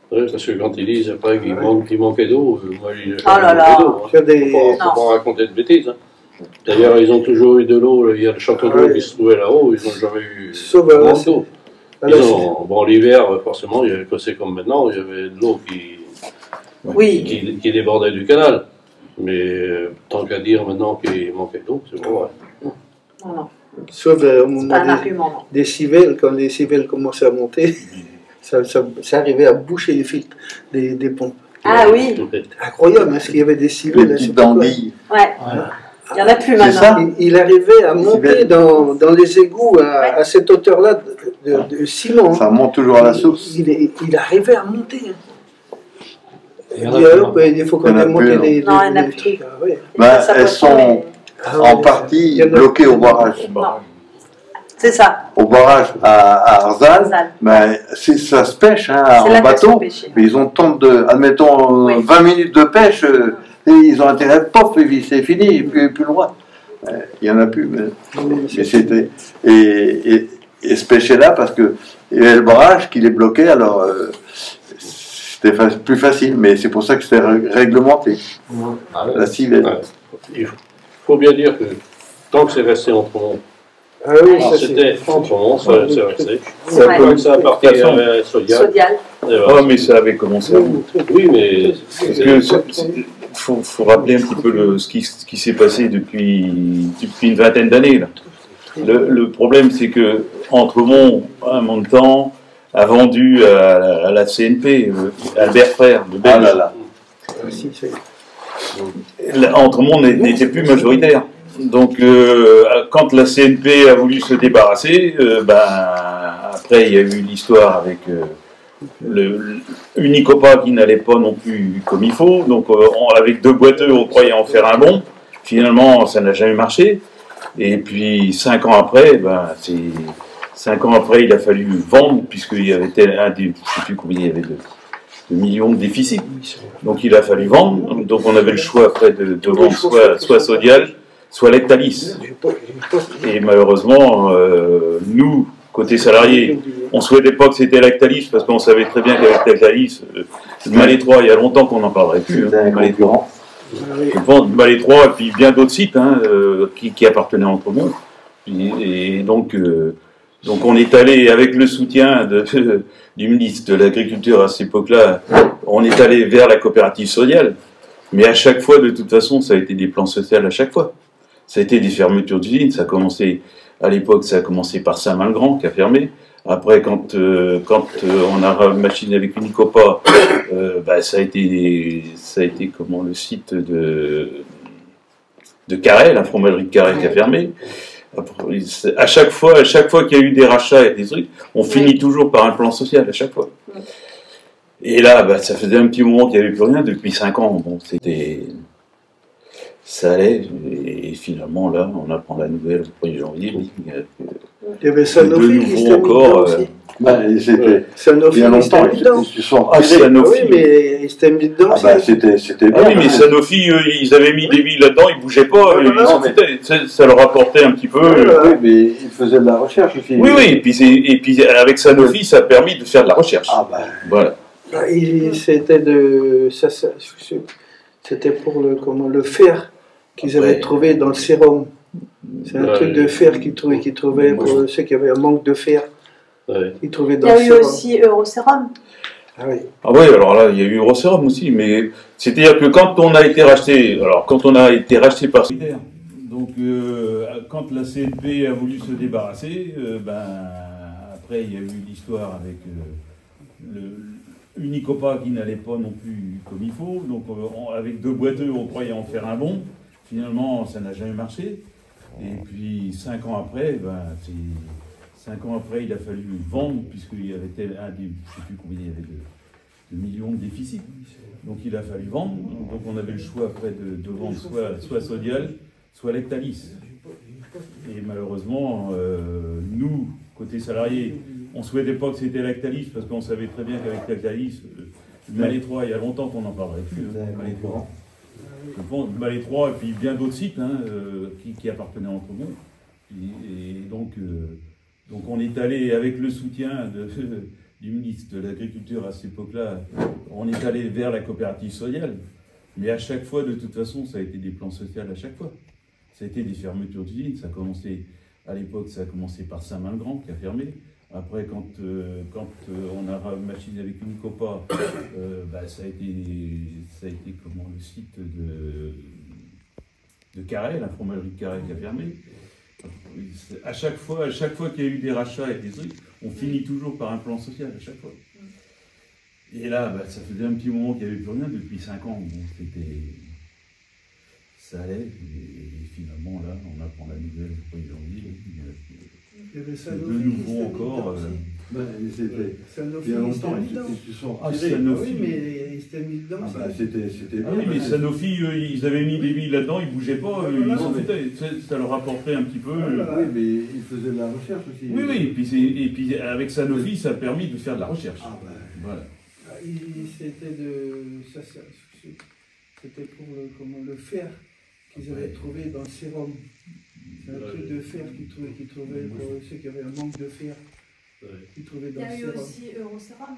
Parce que quand ils disent après qu'il manquait d'eau, moi il manquait d'eau. Il ne faut pas raconter de bêtises. D'ailleurs, ils ont toujours eu de l'eau, il y a le château d'eau qui se trouvait là-haut, ils n'ont jamais eu d'eau. Bon, l'hiver, forcément, il y avait passé comme maintenant, il y avait de l'eau qui débordait du canal. Mais tant qu'à dire maintenant qu'il manquait d'eau, c'est pas vrai. Non. Sauf au moment des civelles, quand les civelles commençaient à monter, ça arrivait à boucher les filtres des pompes. Ah oui. Incroyable, parce qu'il y avait des civelles. Les petites dandilles. Ouais. Il n'y en a plus maintenant. Il arrivait à monter dans les égouts à cette hauteur-là de ciment. Ça monte toujours à la source. Il arrivait à monter. Il faut qu'on ait monté les trucs. Elles sont en partie bloquées au barrage. C'est ça. Au barrage à Arzal, ça se pêche en bateau, mais ils ont tant admettons, 20 minutes de pêche, et ils ont intérêt, pof, c'est fini, et plus le droit. Il n'y en a plus. Mais c'était. Et ce pêcher-là, parce qu'il y avait le barrage qui les bloquait, alors c'était plus facile, mais c'est pour ça que c'était réglementé. La civelle. Il faut bien dire que tant que c'est resté entre nous, c'était Entremont, ça c'est resté. C'est pas que ça a parti à Sodial. Oh, mais ça avait commencé. Oui, mais. Il faut rappeler un petit peu ce qui s'est passé depuis une vingtaine d'années. Le problème, c'est que Entremont, à un moment de temps, a vendu à la CNP, Albert Frère, de Belge. Entremont n'était plus majoritaire. Donc, quand la CNP a voulu se débarrasser, après il y a eu l'histoire avec Unicopa qui n'allait pas non plus comme il faut. Donc, avec 2 boiteux, on croyait en faire un bon. Finalement, ça n'a jamais marché. Et puis, 5 ans après, 5 ans après, il a fallu vendre, puisqu'il y avait je ne sais plus combien il y avait de millions de déficit. Donc, il a fallu vendre. Donc, on avait le choix après de vendre soit Sodial, soit Lactalis. Et malheureusement, nous, côté salarié, on souhaitait pas que c'était Lactalis parce qu'on savait très bien qu'avec Lactalis, Malétroit, il y a longtemps qu'on n'en parlerait plus. C'était un concurrent. Je pense Malétroit et puis bien d'autres sites qui appartenaient à Entremont. Et donc on est allé avec le soutien du ministre de l'Agriculture à cette époque-là, on est allé vers la coopérative Sodial. Mais à chaque fois, de toute façon, ça a été des plans sociaux à chaque fois. Ça a été des fermetures d'usines. Ça a commencé, à l'époque, ça a commencé par Saint-Malgrand qui a fermé. Après, quand on a machiné avec Unicopa, ça a été comment, le site de Carrel, la fromagerie de Carrel qui a fermé. Après, à chaque fois qu'il y a eu des rachats et des trucs, on finit toujours par un plan social à chaque fois. Et là, ça faisait un petit moment qu'il n'y avait plus rien, depuis 5 ans. Bon, ça allait, et finalement, là, on apprend la nouvelle au 1er janvier. Il y avait Sanofi qui s'était mis dedans aussi. Sanofi, bien longtemps, ils sont Sanofi. Oui, mais ils s'étaient mis dedans. C'était bien. Ah oui, mais Sanofi, ils avaient mis des billes là-dedans, ils ne bougeaient pas, ça leur apportait un petit peu. Oui, mais ils faisaient de la recherche aussi. Oui, et puis avec Sanofi, ça a permis de faire de la recherche. Voilà. C'était pour le fer qu'ils avaient trouvé dans le sérum. C'est un truc de fer qu'ils trouvaient pour ceux qui avaient un manque de fer. Ils trouvaient dans le sérum. Il y a eu aussi Eurosérum. Ah oui. Ah oui, alors là, il y a eu Eurosérum aussi, mais c'est-à-dire que quand on a été racheté, par Solidaire, donc quand la CNP a voulu se débarrasser, après il y a eu l'histoire avec Unicopa qui n'allait pas non plus comme il faut, donc avec 2 boiteux, on croyait en faire un bon. Finalement, ça n'a jamais marché. Et puis 5 ans après, 5 ans après, il a fallu vendre, puisqu'il y avait je ne sais plus combien il y avait de millions de déficits. Donc il a fallu vendre. Donc on avait le choix après de vendre soit Sodial, soit Lactalis. Et malheureusement, nous, côté salarié, on ne souhaitait pas que c'était Lactalis, parce qu'on savait très bien qu'avec Lactalis, Malétroit, il y a longtemps qu'on n'en parlerait plus. Je pense Malétroit et puis bien d'autres sites qui appartenaient à Entremont. Et donc on est allé avec le soutien du ministre de l'Agriculture à cette époque-là, on est allé vers la coopérative Sodial. Mais à chaque fois, de toute façon, ça a été des plans sociaux à chaque fois. Ça a été des fermetures d'usines. À l'époque, ça a commencé par Saint-Malgrand qui a fermé. Après, quand on a machiné avec Unicopa, ça a été comment, le site de Carrel, la fromagerie de Carrel qui a fermé. À chaque fois qu'il y a eu des rachats et des trucs, on finit toujours par un plan social à chaque fois. Et là, ça faisait un petit moment qu'il n'y avait plus rien, depuis 5 ans. Bon, ça allait, et finalement, là, on apprend la nouvelle au 1er janvier. De nouveau encore. Sanofi, bien longtemps, oui, mais ils s'étaient mis dedans. Oui, mais Sanofi, ils avaient mis des billes là-dedans, ils ne bougeaient pas, ils s'en foutaient. Ça leur apportait un petit peu. Oui, mais ils faisaient de la recherche aussi. Oui, et puis avec Sanofi, ça a permis de faire de la recherche. Voilà. C'était pour le fer qu'ils avaient trouvé dans le sérum. C'est un truc de fer qu'ils trouvaient pour ceux qui avaient un manque de fer. Ils trouvaient dans le sérum. Il y a eu aussi Eurosérum.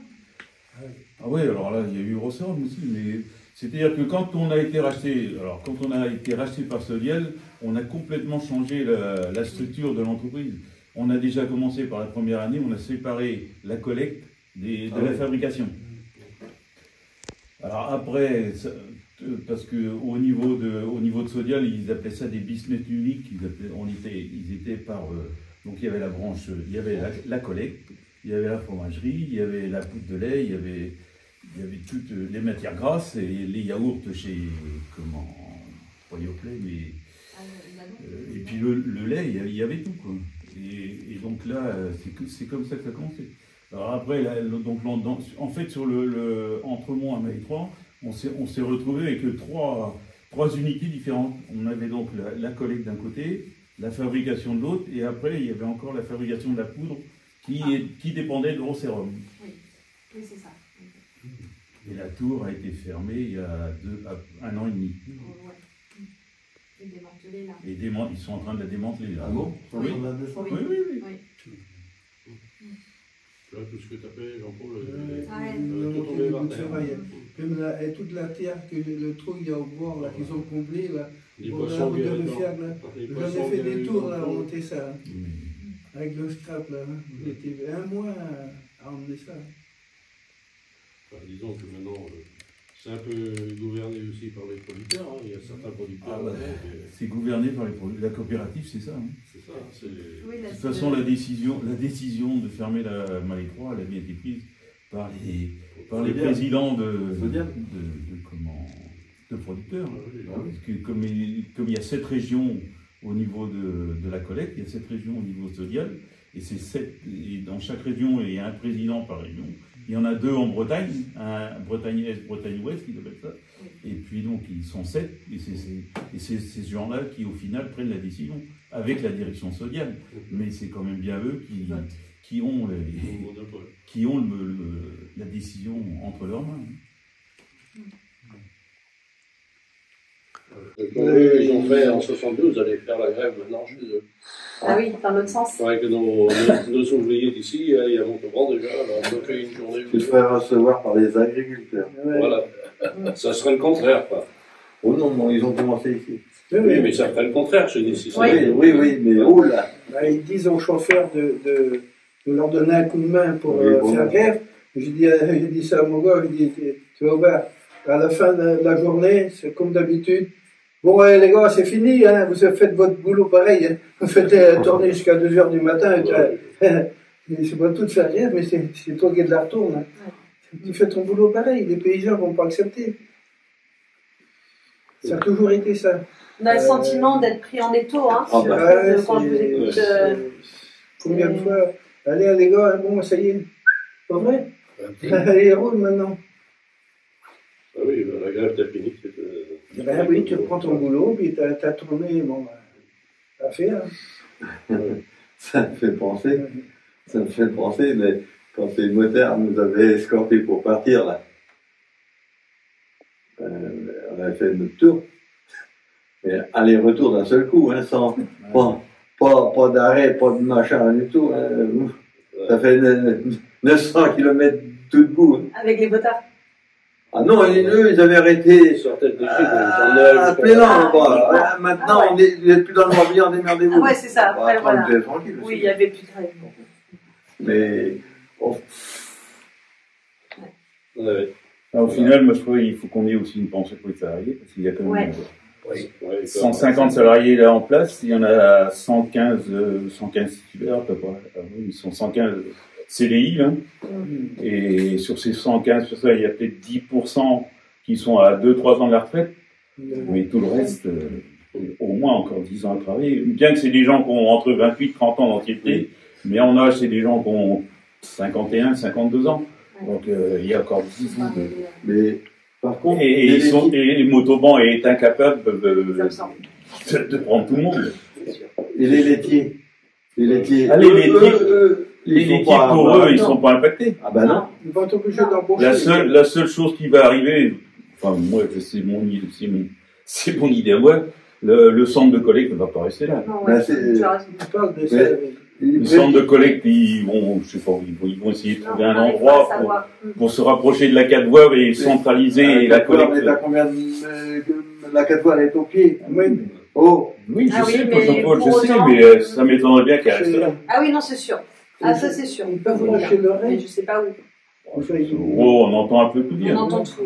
Ah oui, alors là, il y a eu Eurosérum aussi, mais c'est-à-dire que quand on a été racheté par Sodial, on a complètement changé la structure de l'entreprise. On a déjà commencé par la première année, on a séparé la collecte de la fabrication. Alors après, parce qu'au niveau de Sodial, ils appelaient ça des business uniques. Ils étaient par. Donc il y avait la branche, il y avait la collecte, il y avait la fromagerie, il y avait la poudre de lait, il y avait toutes les matières grasses et les yaourts chez Poyoplay, mais et puis le lait, il y avait tout quoi. Et donc là, c'est comme ça que ça a commencé. Alors après, en fait, sur le Entremont à Malétroit, on s'est retrouvé avec trois unités différentes. On avait donc la collecte d'un côté, la fabrication de l'autre, et après, il y avait encore la fabrication de la poudre qui dépendait de Eurosérum. Oui, c'est ça. Et la tour a été fermée il y a 1 an et demi. démantelée là. Ils sont en train de la démanteler là. Ah bon? Oui. Oui. Oui. Là, tout ce que tu as fait, Jean-Paul, tout tombé par terre. Même toute la terre, le trou qu'il y a au bord, là, qu'ils ont comblé, là, pour la route de Fiac, là. J'en ai fait des tours, là, à monter ça, avec le strap, là. J'étais 1 mois à emmener ça. Enfin, disons que maintenant, c'est un peu gouverné aussi par les producteurs. Hein. Il y a certains producteurs. C'est gouverné par les producteurs. La coopérative, c'est ça. Hein. C'est ça. Oui, de toute façon, la décision de fermer la Malétroit, elle avait été prise par les présidents de producteurs. Parce que comme il y a 7 régions au niveau de la collecte, il y a 7 régions au niveau social, et dans chaque région, il y a un président par région. Il y en a 2 en Bretagne, un Bretagne-Est, Bretagne-Ouest, ils appellent ça. Et puis donc, ils sont 7, et c'est ces gens-là qui, au final, prennent la décision, avec la direction sociale. Mais c'est quand même bien eux qui ont la décision entre leurs mains. Ils ont fait en 72, ils allaient faire la grève maintenant chez eux. Ah oui, dans l'autre sens. Avec nos ouvriers d'ici, il y a Montauban déjà, alors on fait une journée. Tu te ferais recevoir par les agriculteurs. Voilà. Ça serait le contraire, quoi. Oh non, ils ont commencé ici. Oui, mais ça ferait le contraire chez nous. Si oui, mais oh là. Ils disent aux chauffeurs de leur donner un coup de main pour faire grève. J'ai dit ça à mon gars, j'ai dit, tu vas voir, à la fin de la journée, c'est comme d'habitude. Bon, les gars, c'est fini, hein, vous avez fait votre boulot pareil. Hein. Vous faites tourner jusqu'à 2 h du matin. C'est pas tout de faire grève, mais c'est toi qui es de la retourne. Hein. Tu fais ton boulot pareil, les paysans ne vont pas accepter. Ça a toujours été ça. On a le sentiment d'être pris en étau, hein, quand je vous écoute. Combien de fois? Allez, les gars, bon, ça y est. Pas vrai? Allez, roule maintenant. Ah oui, la grève, t'as fini. Ben oui, tu prends ton boulot, puis t'as tourné, bon, t'as fait. Hein. Ça me fait penser, mais quand les motards nous avaient escortés pour partir, là, on avait fait notre tour, mais aller-retour d'un seul coup, hein, sans, pas d'arrêt, pas de machin, rien du tout. Hein, ça fait 900 km tout debout. Hein. Avec les motards. Ah non, eux, ils avaient arrêté à Plélan. Maintenant, vous n'êtes plus dans le Morbihan, démerdez-vous. Ah ouais, c'est ça. Après, voilà. Tranquille, oui, il n'y avait plus de règles. Mais... Au final, moi, je crois qu'il faut qu'on ait aussi une pensée pour les salariés, parce qu'il y a quand même 150 salariés là en place, il y en a 115 titulaires, à peu près. Ils sont 115 CDI, là. Et sur ces 115, sur ça, il y a peut-être 10% qui sont à 2-3 ans de la retraite, mais tout le reste, au moins encore 10 ans à travailler. Bien que c'est des gens qui ont entre 28 et 30 ans d'ancienneté, mais en âge, c'est des gens qui ont 51, 52 ans. Donc il y a encore 10 ans. Mais par contre, et Montauban est incapable de prendre tout le monde. Et les laitiers? Les laitiers, les laitiers pour eux, ils ne sont pas impactés. Ah ben non. Ils vont être obligés d'embaucher. La seule chose qui va arriver, enfin moi c'est mon idée à moi, le centre de collecte ne va pas rester là. Non, le centre de collecte, ils vont essayer de trouver un endroit pour se rapprocher de la 4 voies et centraliser la collecte. On est à combien la 4 voies, elle est au pied. Oh. Oui, je sais, Jean-Paul, je sais, mais ça m'étonnerait bien qu'elle reste là. Ah oui, non, c'est sûr. Ah, ça, c'est sûr. Ils peuvent lâcher l'oreille. Mais je sais pas où. Oh, on entend un peu tout dire. On entend tout.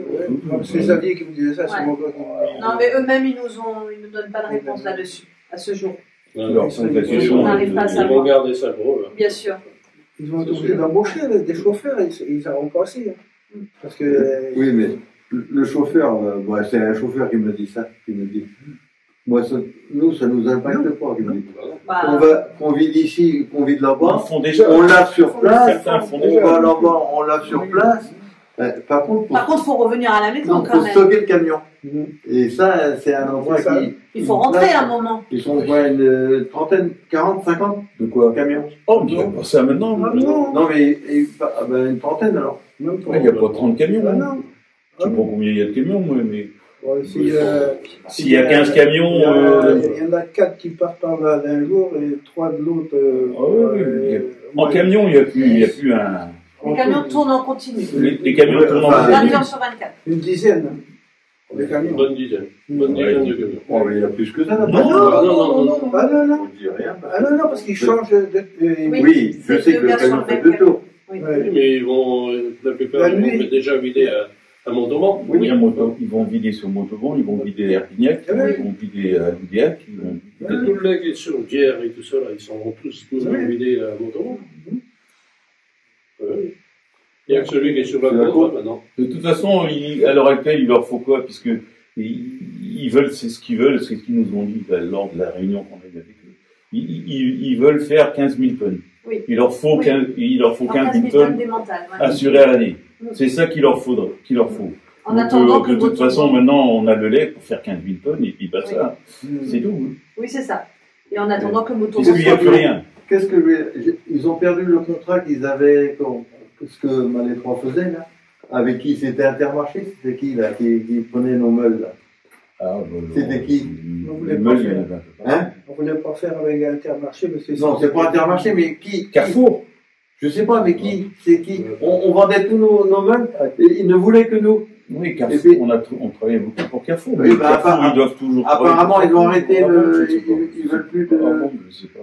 C'est Xavier qui me disait ça, c'est mon gars. Non, mais eux-mêmes, ils nous donnent pas de réponse là-dessus, à ce jour. Alors, on n'arrive pas à savoir. Ils vont garder ça pour eux. Bien sûr. Ils vont être obligés d'embaucher des chauffeurs, ils n'auront pas assez. Parce que... Oui, mais le chauffeur, c'est un chauffeur qui me dit ça, qui me dit. Moi, nous, ça nous impacte pas. Qu'on vit d'ici, qu'on vit de là-bas, on lave sur place, on va là-bas, on lave sur place. Par contre, faut revenir à la maison quand même. Faut stocker le camion. Et ça, c'est un endroit qui... Il faut rentrer à un moment. Ils sont une trentaine, 40, 50 de quoi camions. Oh, mais pas ça maintenant. Non, mais une trentaine alors. Il n'y a pas 30 camions. Je ne sais pas combien il y a de camions, moi, mais... S'il y a 15 camions... Il y en a 4 qui partent par là d'un jour et 3 de l'autre. En camion, il n'y a plus un... Les camions tournent en continu. Les camions tournent en continu. 20 heures sur 24. Une dizaine. Une bonne dizaine. Une bonne dizaine de camions. Oh, mais il y a plus que ça. Non, non, parce qu'ils changent de... Oui, je sais que le camion fait 2 tours. Oui. Mais ils vont, la plupart, ils vont déjà vider à Montauban. Oui, ils vont vider sur Montauban, ils vont vider Herbignac, ils vont vider à Loudéac. Tout le lac est sur Bière et tout ça, là, ils s'en vont tous vider à Montauban. Il n'y a que celui qui est sur la côte maintenant. De toute façon, à l'heure actuelle, il leur faut quoi? Puisque ils veulent, c'est ce qu'ils veulent, c'est ce qu'ils nous ont dit lors de la réunion qu'on a eue avec eux. Ils veulent faire 15 000 tonnes. Oui. Il leur faut 15 000 tonnes assurées à l'année. C'est ça qu'il leur faut. En attendant de toute façon, maintenant, on a le lait pour faire 15 000 tonnes et puis pas ça. C'est tout. Oui, c'est ça. Et en attendant que Moto... Il n'y a plus rien. Qu'est-ce que ils ont perdu le contrat qu'ils avaient, ce que Malétroit faisait là? Avec qui? C'était Intermarché? C'était qui là qui prenait nos meules là? C'était qui? On voulait pas faire. Hein? On voulait pas faire avec Intermarché, mais c'est... Non, c'est pas Intermarché, mais qui? Carrefour. Je sais pas, mais qui? C'est qui? On vendait tous nos meubles et ils ne voulaient que nous. Oui, Carrefour, on travaillait beaucoup pour Carrefour. Oui, bah, Carrefour, ils doivent toujours apparemment, ils ont arrêté ils veulent plus de... Je sais pas.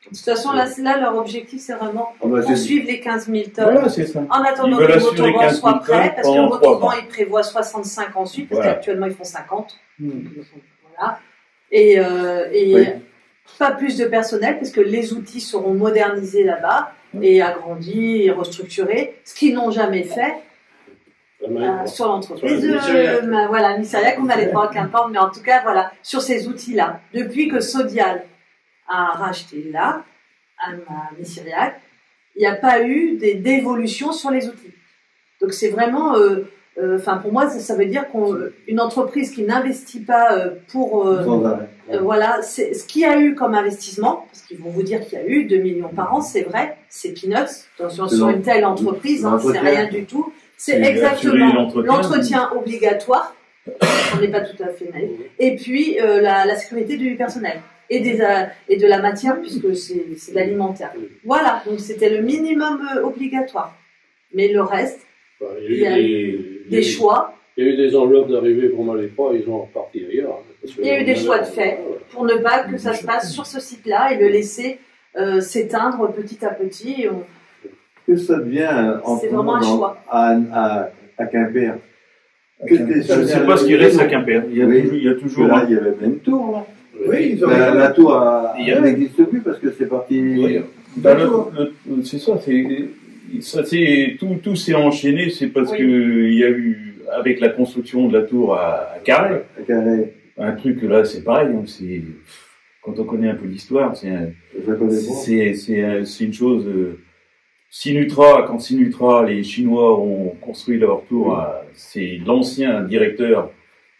De toute façon, là, leur objectif, c'est vraiment poursuivre les 15 000 tonnes. Voilà, c'est ça. En attendant que le Motoban soit prêt, parce que le Motoban, il prévoit 65 ensuite, parce qu'actuellement, ils font 50. Voilà. Et pas plus de personnel, parce que les outils seront modernisés là-bas, et agrandis, et restructurés, ce qu'ils n'ont jamais fait. Sur l'entreprise, voilà, Misseriac, on n'allait pas qu'importe, mais en tout cas, voilà, sur ces outils-là. Depuis que Sodial a racheté là, à Misseriac, il n'y a pas eu d'évolution sur les outils. Donc c'est vraiment, pour moi, ça veut dire qu'une entreprise qui n'investit pas voilà, c'est ce qu'il y a eu comme investissement, parce qu'ils vont vous dire qu'il y a eu 2 millions par an, c'est vrai, c'est peanuts, sur une telle entreprise, c'est rien du tout. C'est exactement l'entretien obligatoire, on n'est pas tout à fait naïf, et puis la sécurité du personnel. Et de la matière, puisque c'est de l'alimentaire. Voilà, donc c'était le minimum obligatoire. Mais le reste, il y a eu des choix. Il y a eu des enveloppes d'arrivée pour Malétroit, ils ont reparti ailleurs. Il y a eu des choix de fait pour ne pas que ça se passe sur ce site-là et le laisser s'éteindre petit à petit. Que ça devient c'est vraiment un choix. À Quimper. Je ne sais pas ce qui reste à Quimper. Il y a toujours. Là, il y avait même tour. Là. Oui, la tour n'existe plus parce que c'est parti. Oui. C'est ça. Tout s'est enchaîné. C'est parce que il y a eu avec la construction de la tour à Carré. Un truc là, c'est pareil. Hein, quand on connaît un peu l'histoire, c'est une chose. Quand Sinutra, les Chinois ont construit leur tour, c'est l'ancien directeur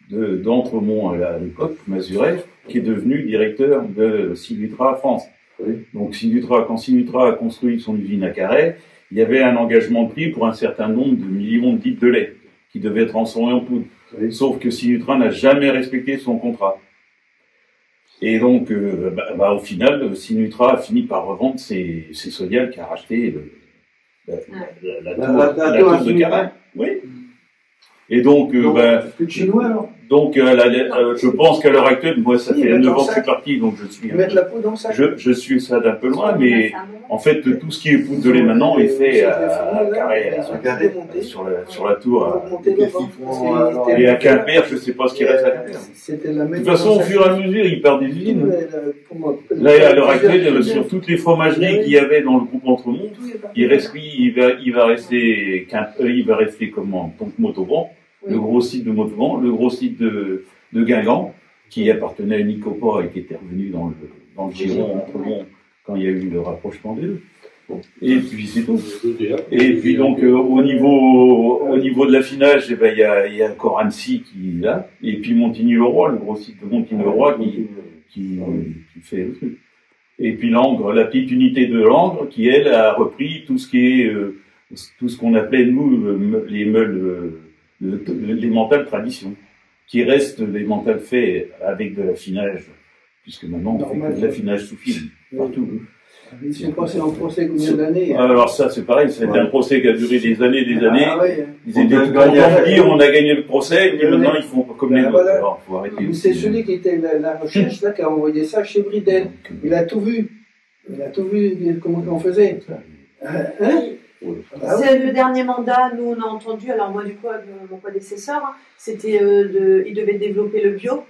d'Entremont à l'époque, Mazuret, qui est devenu directeur de Sinutra France. Oui. Donc quand Sinutra a construit son usine à Carhaix, il y avait un engagement pris pour un certain nombre de millions de litres de lait qui devait être transformé en poudre. Oui. Sauf que Sinutra n'a jamais respecté son contrat. Et donc, au final, Sinutra a fini par revendre, c'est Sodial qui a racheté la tour de Carhaix. Oui. Et donc, chinois, alors. Donc, je pense qu'à l'heure actuelle, moi, ça fait 9 ans que je suis parti, donc je suis ça d'un peu loin, mais en fait, tout ce qui est poudre de lait maintenant est fait à Carhaix, sur la tour. Et à Quimper, je ne sais pas ce qui reste à Quimper. De toute façon, au fur et à mesure, ils perdent des usines. Là, à l'heure actuelle, sur toutes les fromageries qu'il y avait dans le groupe Entremont, il va rester comment? Donc, Motoban. Le gros site de Motoban, le gros site de Guingamp, qui appartenait à Nicopas et qui était revenu dans le giron Entremont quand il y a eu le rapprochement des deux. Et puis c'est tout. Et puis donc au niveau de l'affinage, il y a encore Annecy qui est là, et puis Montigny-le-Roi, le gros site de Montigny-le-Roi qui fait le truc. Et puis Langres, la petite unité de Langres qui elle a repris tout ce qui est tout ce qu'on appelait nous les meules les mentales tradition, qui restent les mentales faits avec de l'affinage, puisque maintenant on fait que de l'affinage sous film, partout. Ils sont passés en procès combien d'années? Alors ça c'est pareil, c'était un procès qui a duré des années, des années. Ouais. Ils étaient contents de dire on a gagné le procès, et puis maintenant ils font comme les autres. Voilà. Alors, faut arrêter. C'est celui qui était la recherche là, qui a envoyé ça chez Bridel. Il a tout vu. Il a tout vu comment on faisait. Hein? C'est le dernier mandat, nous on a entendu, alors moi du coup avec mon prédécesseur, hein, c'était il devait développer le bio,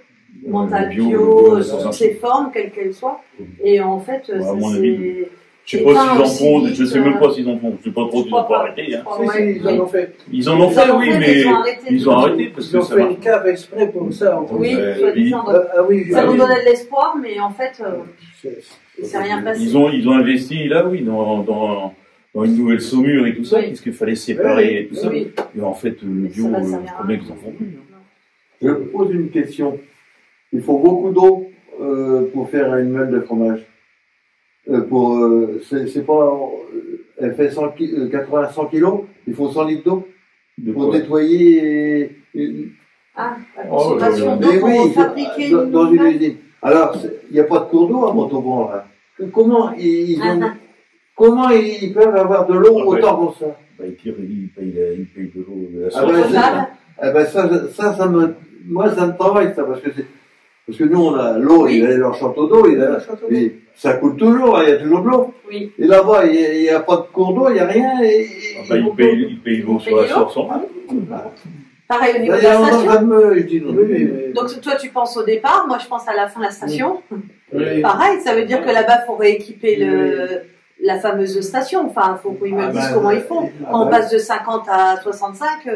mental bio, sous toutes ses formes, quelles qu'elles soient, et en fait ça c'est... Je sais pas s'ils en font, je sais même pas s'ils en font, je sais pas trop s'ils ont pas arrêté. Hein. Si, ils en ont fait. Ils en ont fait, oui, mais ils ont arrêté parce Ils que ont ça fait marche. une cave exprès pour ça. En fait. Oui, soi-disant. Ça nous donnait de l'espoir, mais en fait, il s'est rien passé. Ils ont investi là, oui, dans une nouvelle saumure et tout ça, puisqu'il fallait séparer et tout ça. Oui. Et en fait, le bio, le problème qu'ils en font plus. Je pose une question. Il faut beaucoup d'eau pour faire une meule de fromage. C'est pas, elle fait 80-100 kilos, il faut 100 litres d'eau pour nettoyer. Ah, la consommation d'eau mais pour oui, fabriquer dans une usine. Alors, il n'y a pas de cours d'eau à Montauban, là. Comment ils peuvent avoir de l'eau autant pour ça? Bah, ils payent de l'eau de la source. Moi, ça me travaille, ça, parce que nous, on a l'eau, il a leur château d'eau, et ça coule toujours, il y a toujours de l'eau. Oui. Et là-bas, il n'y a pas de cours d'eau, il n'y a rien. Ils payent l'eau sur la source. Pareil au niveau de la station. Donc toi, tu penses au départ, moi je pense à la fin de la station. Pareil, ça veut dire que là-bas, il faut rééquiper la fameuse station. Enfin, il faut qu'ils me disent comment ils font. Quand on passe de 50 à 65,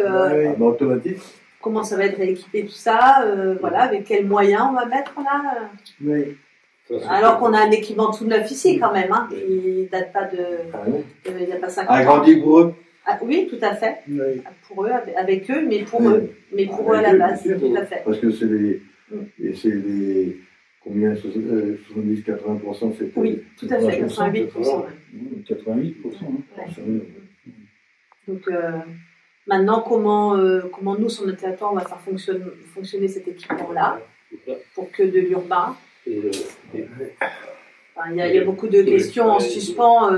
automatique. Comment ça va être rééquipé tout ça, voilà, avec quels moyens on va mettre là alors qu'on a un équipement tout neuf ici quand même, hein, qui date pas il n'y a pas 50 ans. Agrandi pour eux. Ah, oui, tout à fait. Oui. Pour eux, avec eux, mais pour eux. Mais pour eux à la base, tout à fait. Parce que c'est les combien 70-80%, c'est. Oui, tout à fait, 88%. 88%. Donc, maintenant, comment nous, sur notre territoire, on va faire fonctionner cet équipement-là pour que de l'urbain. Enfin, il y a beaucoup de questions en suspens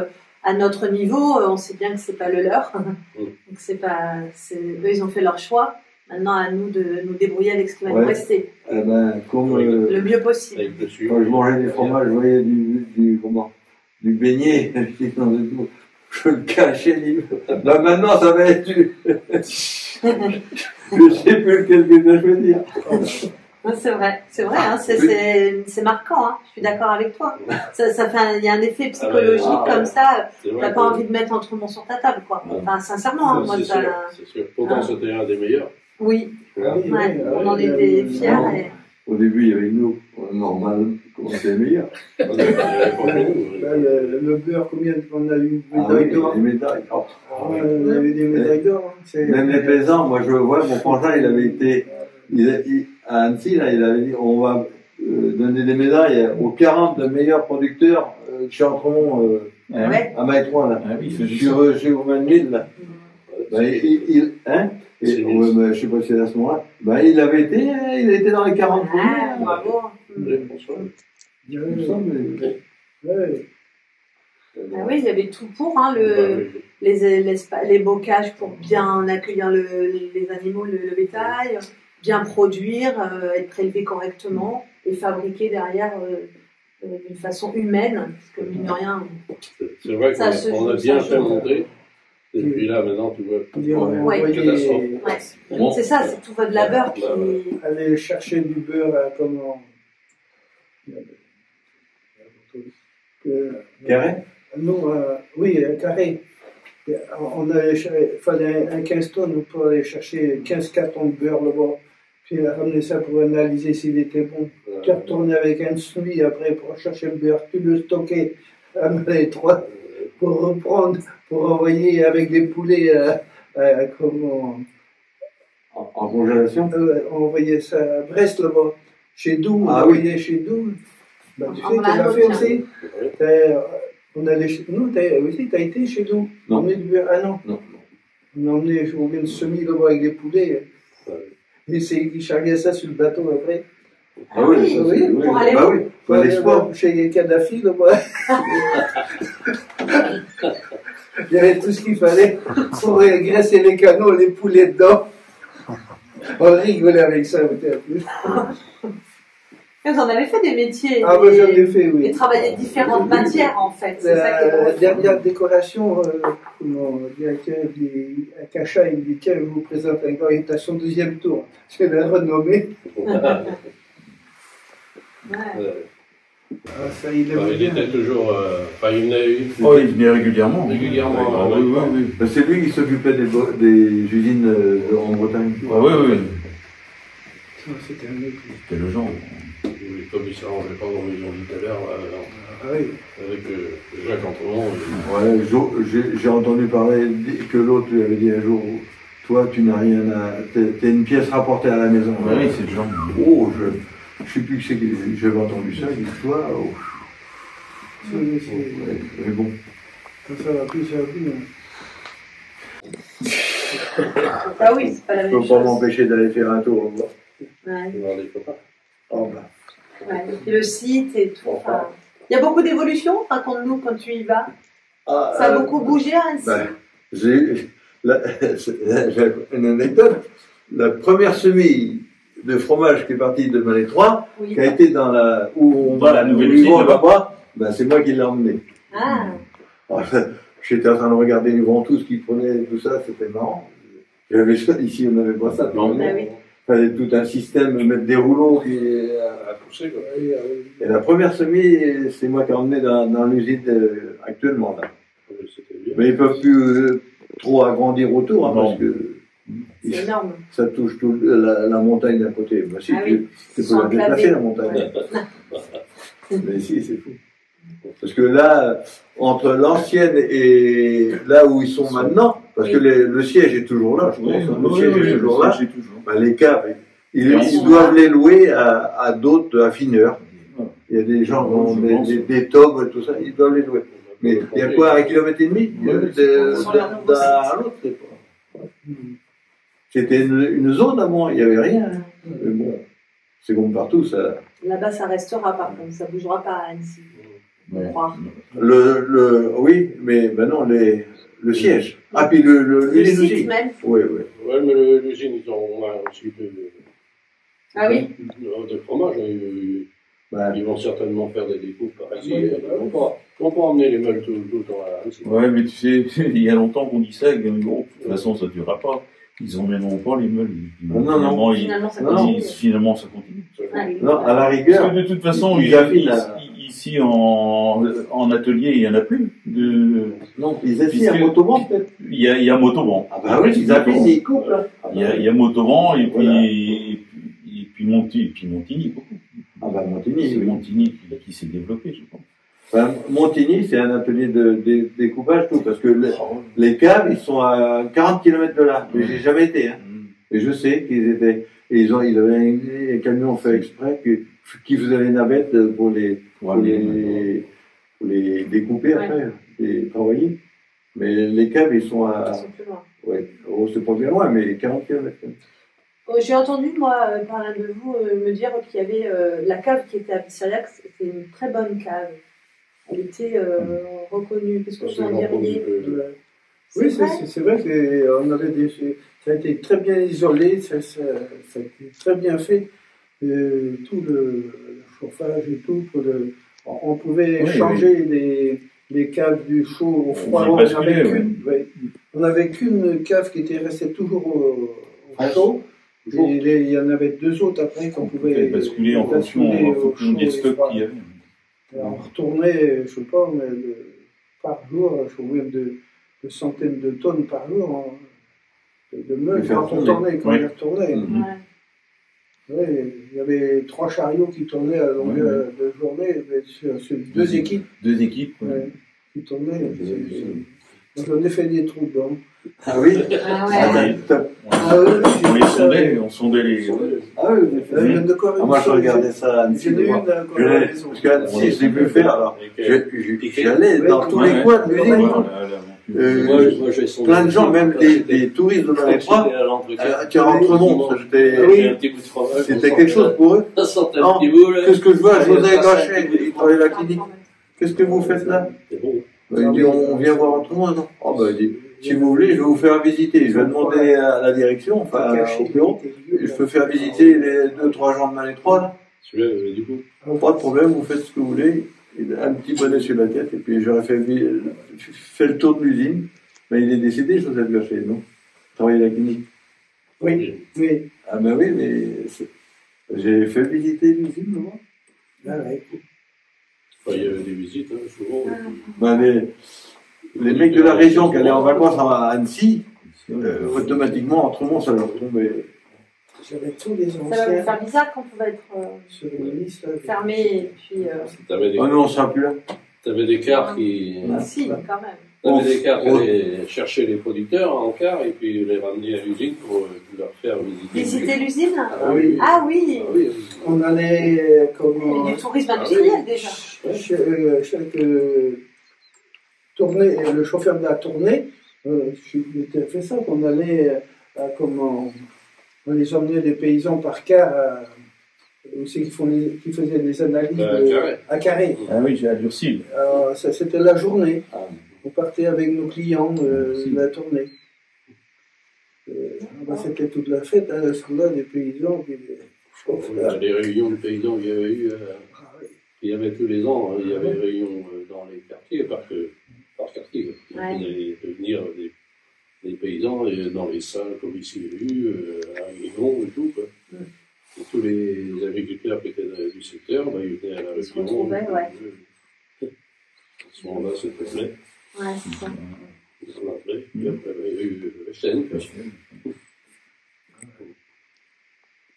à notre niveau. On sait bien que c'est pas le leur. Donc eux, ils ont fait leur choix. Maintenant, à nous de nous débrouiller avec ce qui va nous rester. Le mieux possible. Quand je mangeais des fromages, je voyais du beignet. Je le cachais. Là, maintenant, ça va être du. Je sais plus lequel que je veux dire. C'est vrai, hein, c'est marquant, hein, je suis d'accord avec toi. Il y a un effet psychologique comme ça, t'as pas envie de mettre un trombon sur ta table, quoi. Enfin, sincèrement, hein, moi, c'est sûr. Pourtant, c'était un des meilleurs. Oui, on en était fiers. Au début, il y avait nous, normal, comment c'est meilleur. Le beurre, combien on a eu une médaille d'or? Des médailles. On avait des médailles d'or. Même les paysans, moi je vois, mon frangin, il avait été. À Annecy, là, il avait dit on va donner des médailles aux 40 meilleurs producteurs de chez Entremont à Maïtrois, là. Chez Romainville, là. Je sais pas si c'est à ce moment-là. Il a été dans les 40 premiers. Bravo. Oui, il y avait tout pour, hein, les bocages pour bien accueillir les animaux, le bétail, bien produire, être prélevé correctement et fabriquer derrière d'une façon humaine, parce que mine de rien. C'est vrai qu'on a bien fait monter. Et puis là, maintenant, tu vois, c'est ça, c'est tout votre labeur qui. Aller chercher du beurre, comment. Carré? Non, oui, carré. Il fallait un 15 tonnes pour aller chercher 15 cartons de beurre là-bas. Puis ramener ça pour analyser s'il était bon. Puis retourner avec un suivi après pour chercher le beurre. Puis le stocker à les 3 pour reprendre, pour envoyer avec des poulets en congélation. On envoyait ça à Brest là-bas. Chez Doux, on envoyait chez Doux. Tu sais, tu l'as fait aussi. On allait chez nous, t'as été chez Doux. Non. Ah non. On a emmené au moins une semi là-bas avec des poulets. Et c'est qui charriait ça sur le bateau après. Ah oui, oui, pour aller bah oui, pour aller voir chez Kadhafi là-bas. Il y avait tout ce qu'il fallait pour graisser les canons, les poulets dedans. On rigolait avec ça, peut-être. Vous en avez fait des métiers. Ah, moi j'en ai fait, oui. Et travailler différentes matières, en fait. C'est ça qui est La dernière décoration, mon directeur à Cacha, il me dit tiens, je vous présente une orientation deuxième tour. Je vais la renommer. Ah, ça, il était toujours. Enfin, il venait. Oh, il venait régulièrement. Régulièrement. Oui, oui, oui. Ben, c'est lui qui s'occupait des usines en Bretagne. Ah, oui, oui. C'était un mec. C'était le genre. Comme il s'arrangeait pas dans les gens tout à l'heure, oui. avec Jacques Entremont. Ouais, j'ai entendu parler que l'autre lui avait dit un jour toi, tu n'as rien à. T'es une pièce rapportée à la maison. Oui, c'est le genre. Oh, je sais plus que c'est que j'avais entendu ça, l'histoire. Oh. Mais bon. Ça va plus, ça va plus. Ah oui, c'est pas la même chose. Je peux pas m'empêcher d'aller faire un tour. Ouais. Oh, bah. Ouais. Et le site et tout. Enfin, il y a beaucoup d'évolutions, raconte-nous quand tu y vas. Ça a beaucoup bougé à Annecy. J'ai une anecdote. La première semille de fromage qui est partie de Malais 3, oui. qui a été dans la où on dans la nouvelle usine là-bas, ben, c'est moi qui l'ai emmené. Ah. Alors, j'étais en train de regarder les ventouses qui prenaient tout ça, c'était marrant. J'avais ça, ici on n'avait pas ça. Ah, oui. Il fallait tout un système, mettre des rouleaux À pousser, quoi. Et la première semille, c'est moi qui ai emmené dans l'usine actuellement là. Mais ils peuvent plus trop agrandir autour, hein, parce que c'est énorme. Ça touche tout la montagne d'à côté. Bah, si, tu peux la déplacer la montagne. Mais si, c'est fou. Parce que là, entre l'ancienne et là où ils sont maintenant, parce que le siège est toujours là, je pense, le siège est toujours là, bah, les caves, ils doivent les louer à d'autres affineurs. Il y a des gens qui ont des tobes, tout ça, ils doivent les louer. Mais il y a quoi, 1,5 km à l'autre, c'est pas. C'était une zone avant, il n'y avait rien. Mais bon, c'est comme partout, ça. Là-bas, ça restera par contre, ça ne bougera pas à Annecy. Oui, mais maintenant, le siège. Ah, puis l'usine aussi. Même. Oui, oui. Oui, mais l'usine, ils ont aussi ah oui de fromage. Ils vont certainement faire des découpes par ici. Ils vont pas emmener les meules tout le temps à Annecy. Ouais, mais tu sais, il y a longtemps qu'on dit ça, et bon, de toute façon, ça ne durera pas. Ils emmèneront pas les meules. Non. Finalement, ça continue. Non, à la rigueur. Parce que de toute façon, ici, en atelier, il n'y en a plus. Non, ils affinent à Motoban, peut-être. Il y a Motoban. Ah bah oui, ils affinent, ils coupent, là. Il y a Motoban, et puis Montigny, beaucoup. Ah bah Montigny, c'est Montigny qui s'est développé, je pense. Enfin, Montigny, c'est un atelier de découpage, tout, parce que les caves, ils sont à 40 km de là. Mais j'ai jamais été, hein. Et je sais qu'ils étaient, et ils avaient un camion fait exprès qui faisait les navettes pour les découper après, et travailler. Mais les caves, ils sont à, ouais, c'est pas bien loin, mais 40 km. J'ai entendu, moi, par l'un de vous, me dire qu'il y avait la cave qui était à Bisseriac, c'était une très bonne cave. Elle était reconnue. Qu'est-ce que vous en diriez? Oui, c'est vrai qu'on avait ça a été très bien isolé, ça a été très bien fait. Tout le chauffage et tout, on pouvait changer les caves du chaud au froid. On n'avait qu'une cave qui était restée toujours au chaud. Et il y en avait deux autres après qu'on pouvait basculer en fonction des stocks qu'il y avait. On retournait, je sais pas, mais par jour, je crois même de centaines de tonnes par jour de meules quand on tournait, quand on retournait. Oui, il y avait 3 chariots qui tournaient à la longueur de journée, sur 2 équipes. 2 équipes, qui tournaient. J'en ai fait des trous dedans. Ah oui? On sondait les. Ah oui, moi je regardais ça à Annecy. Parce que si je l'ai pu faire, alors j'allais dans tous les coins de l'usine. plein de gens, même des touristes de Malétroit, qui rentrent au monde, c'était quelque chose pour eux. Qu'est-ce que je vois, José Gachet, il travaille à la clinique. Qu'est-ce que vous faites là? Il dit, on vient voir entre monde, non? Oh, ben, il dit, si vous voulez, je vais vous faire visiter. Je vais demander à la direction, enfin, au bureau, je peux faire visiter les 2-3 gens de Malétroit, là. Du coup. Pas de problème, vous faites ce que vous voulez. Un petit bonnet sur la tête, et puis j'aurais fait le tour de l'usine. Mais il est décédé, Joseph Gachet, non? Il travaillait à la clinique. Oui, oui. Ah ben oui, mais j'ai fait visiter l'usine, non? Ah ouais. Il y avait des visites, hein, souvent. Ben, les mecs de la région qui allaient en vacances à Annecy, automatiquement, entre monde, ça leur tombait. J'avais tous les anciens. Ça va faire bizarre quand on va être sur une liste fermé et puis. Oh non, on sera plus là. T'avais des cars qui. Si, quand même. T'avais des cars qui allaient chercher les producteurs en car et puis les ramener à l'usine pour leur faire visiter. Visiter l'usine? Ah oui. Ah oui. Ah oui. On allait comme. Du tourisme industriel déjà. Chaque tournée, le chauffeur de la tournée, il fait ça, qu'on allait comment. On les emmenait les paysans par car, aussi qui faisaient des analyses à Carré. Ah oui, j'ai à Durcil. Ça, c'était la journée. On partait avec nos clients la tournée. C'était toute la fête, hein, ce là des paysans. Les réunions de paysans qu'il y avait eu, il y avait tous les ans, il y avait des réunions dans les quartiers, par quartier. Il allait venir des paysans dans les salles comme ici à Guénon et tout. Quoi. Et tous les agriculteurs qui étaient du secteur, ils venaient à la réunion. À ce moment-là, c'était fait. Ouais, c'est ça. Puis après, il y a eu la chaîne.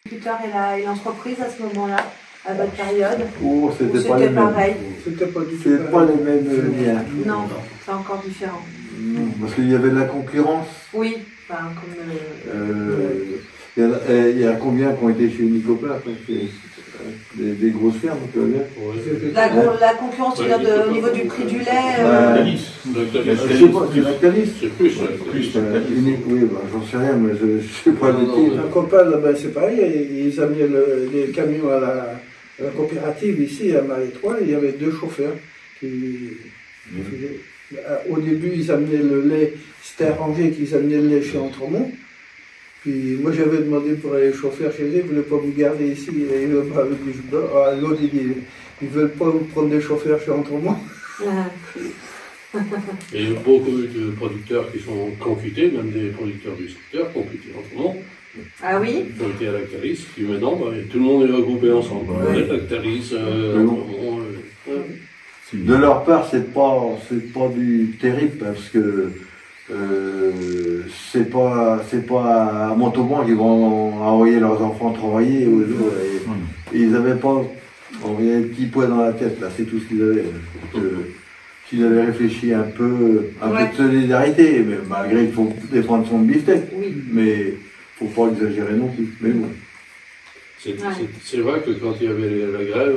L'agriculteur et l'entreprise à ce moment-là, à votre période? Oh, c'était pas les pareil. C'était pas les mêmes liens. Non, c'est encore différent. Non, parce qu'il y avait de la concurrence. Oui, enfin, comme. Il y a combien qui ont été chez Nicolas? Des grosses fermes, tu vois bien. La concurrence, tu veux dire, au niveau du prix du lait? Je sais pas, c'est Lactalis. C'est plus. Oui, j'en sais rien, mais je ne sais pas du tout. Un copain, là-bas, c'est pareil, ils amenaient les camions à la coopérative ici, à Malétroit, il y avait 2 chauffeurs qui faisaient. Au début, ils amenaient le lait, c'était arrangé qu'ils amenaient le lait chez Entremont. Puis moi, j'avais demandé pour aller chauffeur chez eux, ils ne voulaient pas vous garder ici. Et l'autre, il dit, ils ne veulent pas vous prendre des chauffeurs chez Entremont. Il y a beaucoup de producteurs qui sont confités, même des producteurs du secteur, confités Entremont. Ah oui? Qui ont été à Lactalis, puis maintenant, tout le monde est regroupé ensemble. Lactalis, de leur part, c'est pas du terrible parce que c'est pas à Montauban qu'ils vont envoyer leurs enfants travailler. Et ils n'avaient pas un petit poids dans la tête là, c'est tout ce qu'ils avaient. S'ils avaient réfléchi un peu de solidarité, mais malgré qu'il faut défendre son beefsteak, mais faut pas exagérer non plus. Mais bon. C'est vrai que quand il y avait la grève,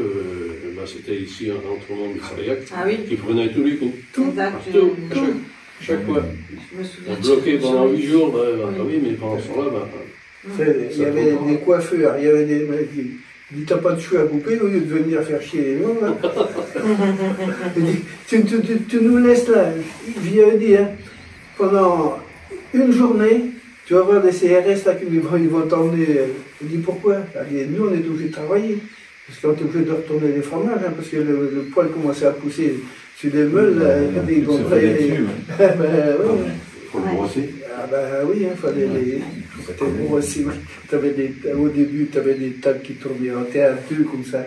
c'était ici en Entremont-Missariac, qui prenait tous les coups. Partout, chaque fois. Bloqué pendant 8 jours, oui, mais pendant ce temps-là, il y avait des coiffeurs, il y avait des mecs qui disent t'as pas de cheveux à couper au lieu de venir faire chier les gens là. Tu nous laisses là, je lui avais dit, hein, pendant une journée, tu vas voir des CRS là qui ils vont t'emmener. Je dis pourquoi? Nous on est obligés de travailler. Parce qu'on est obligé de retourner les fromages, hein, parce que le poil commençait à pousser sur les meules. Il faut le brosser. Ah ben oui, il fallait les brosser. Au début, tu avais des tables qui tournaient en terre, un peu comme ça.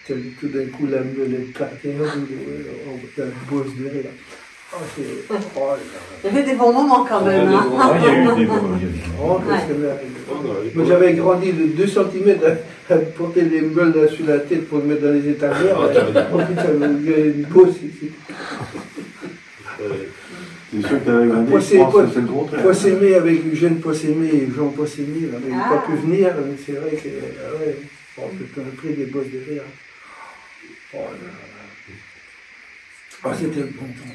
Tout d'un coup, la meule est partie, on bosse derrière. Il y avait des bons moments quand même. Il y a eu des bons moments. Moi j'avais grandi de 2 cm à porter les meules sur la tête pour le mettre dans les étagères. Il y a une bosse ici. C'est sûr que tu avais grandi, je pense que c'est le contraire. Poissémé avec Eugène Poissémé, Jean Poissémé, il n'a pas pu venir, mais c'est vrai que on a pris des bosses derrière. C'était le bon temps.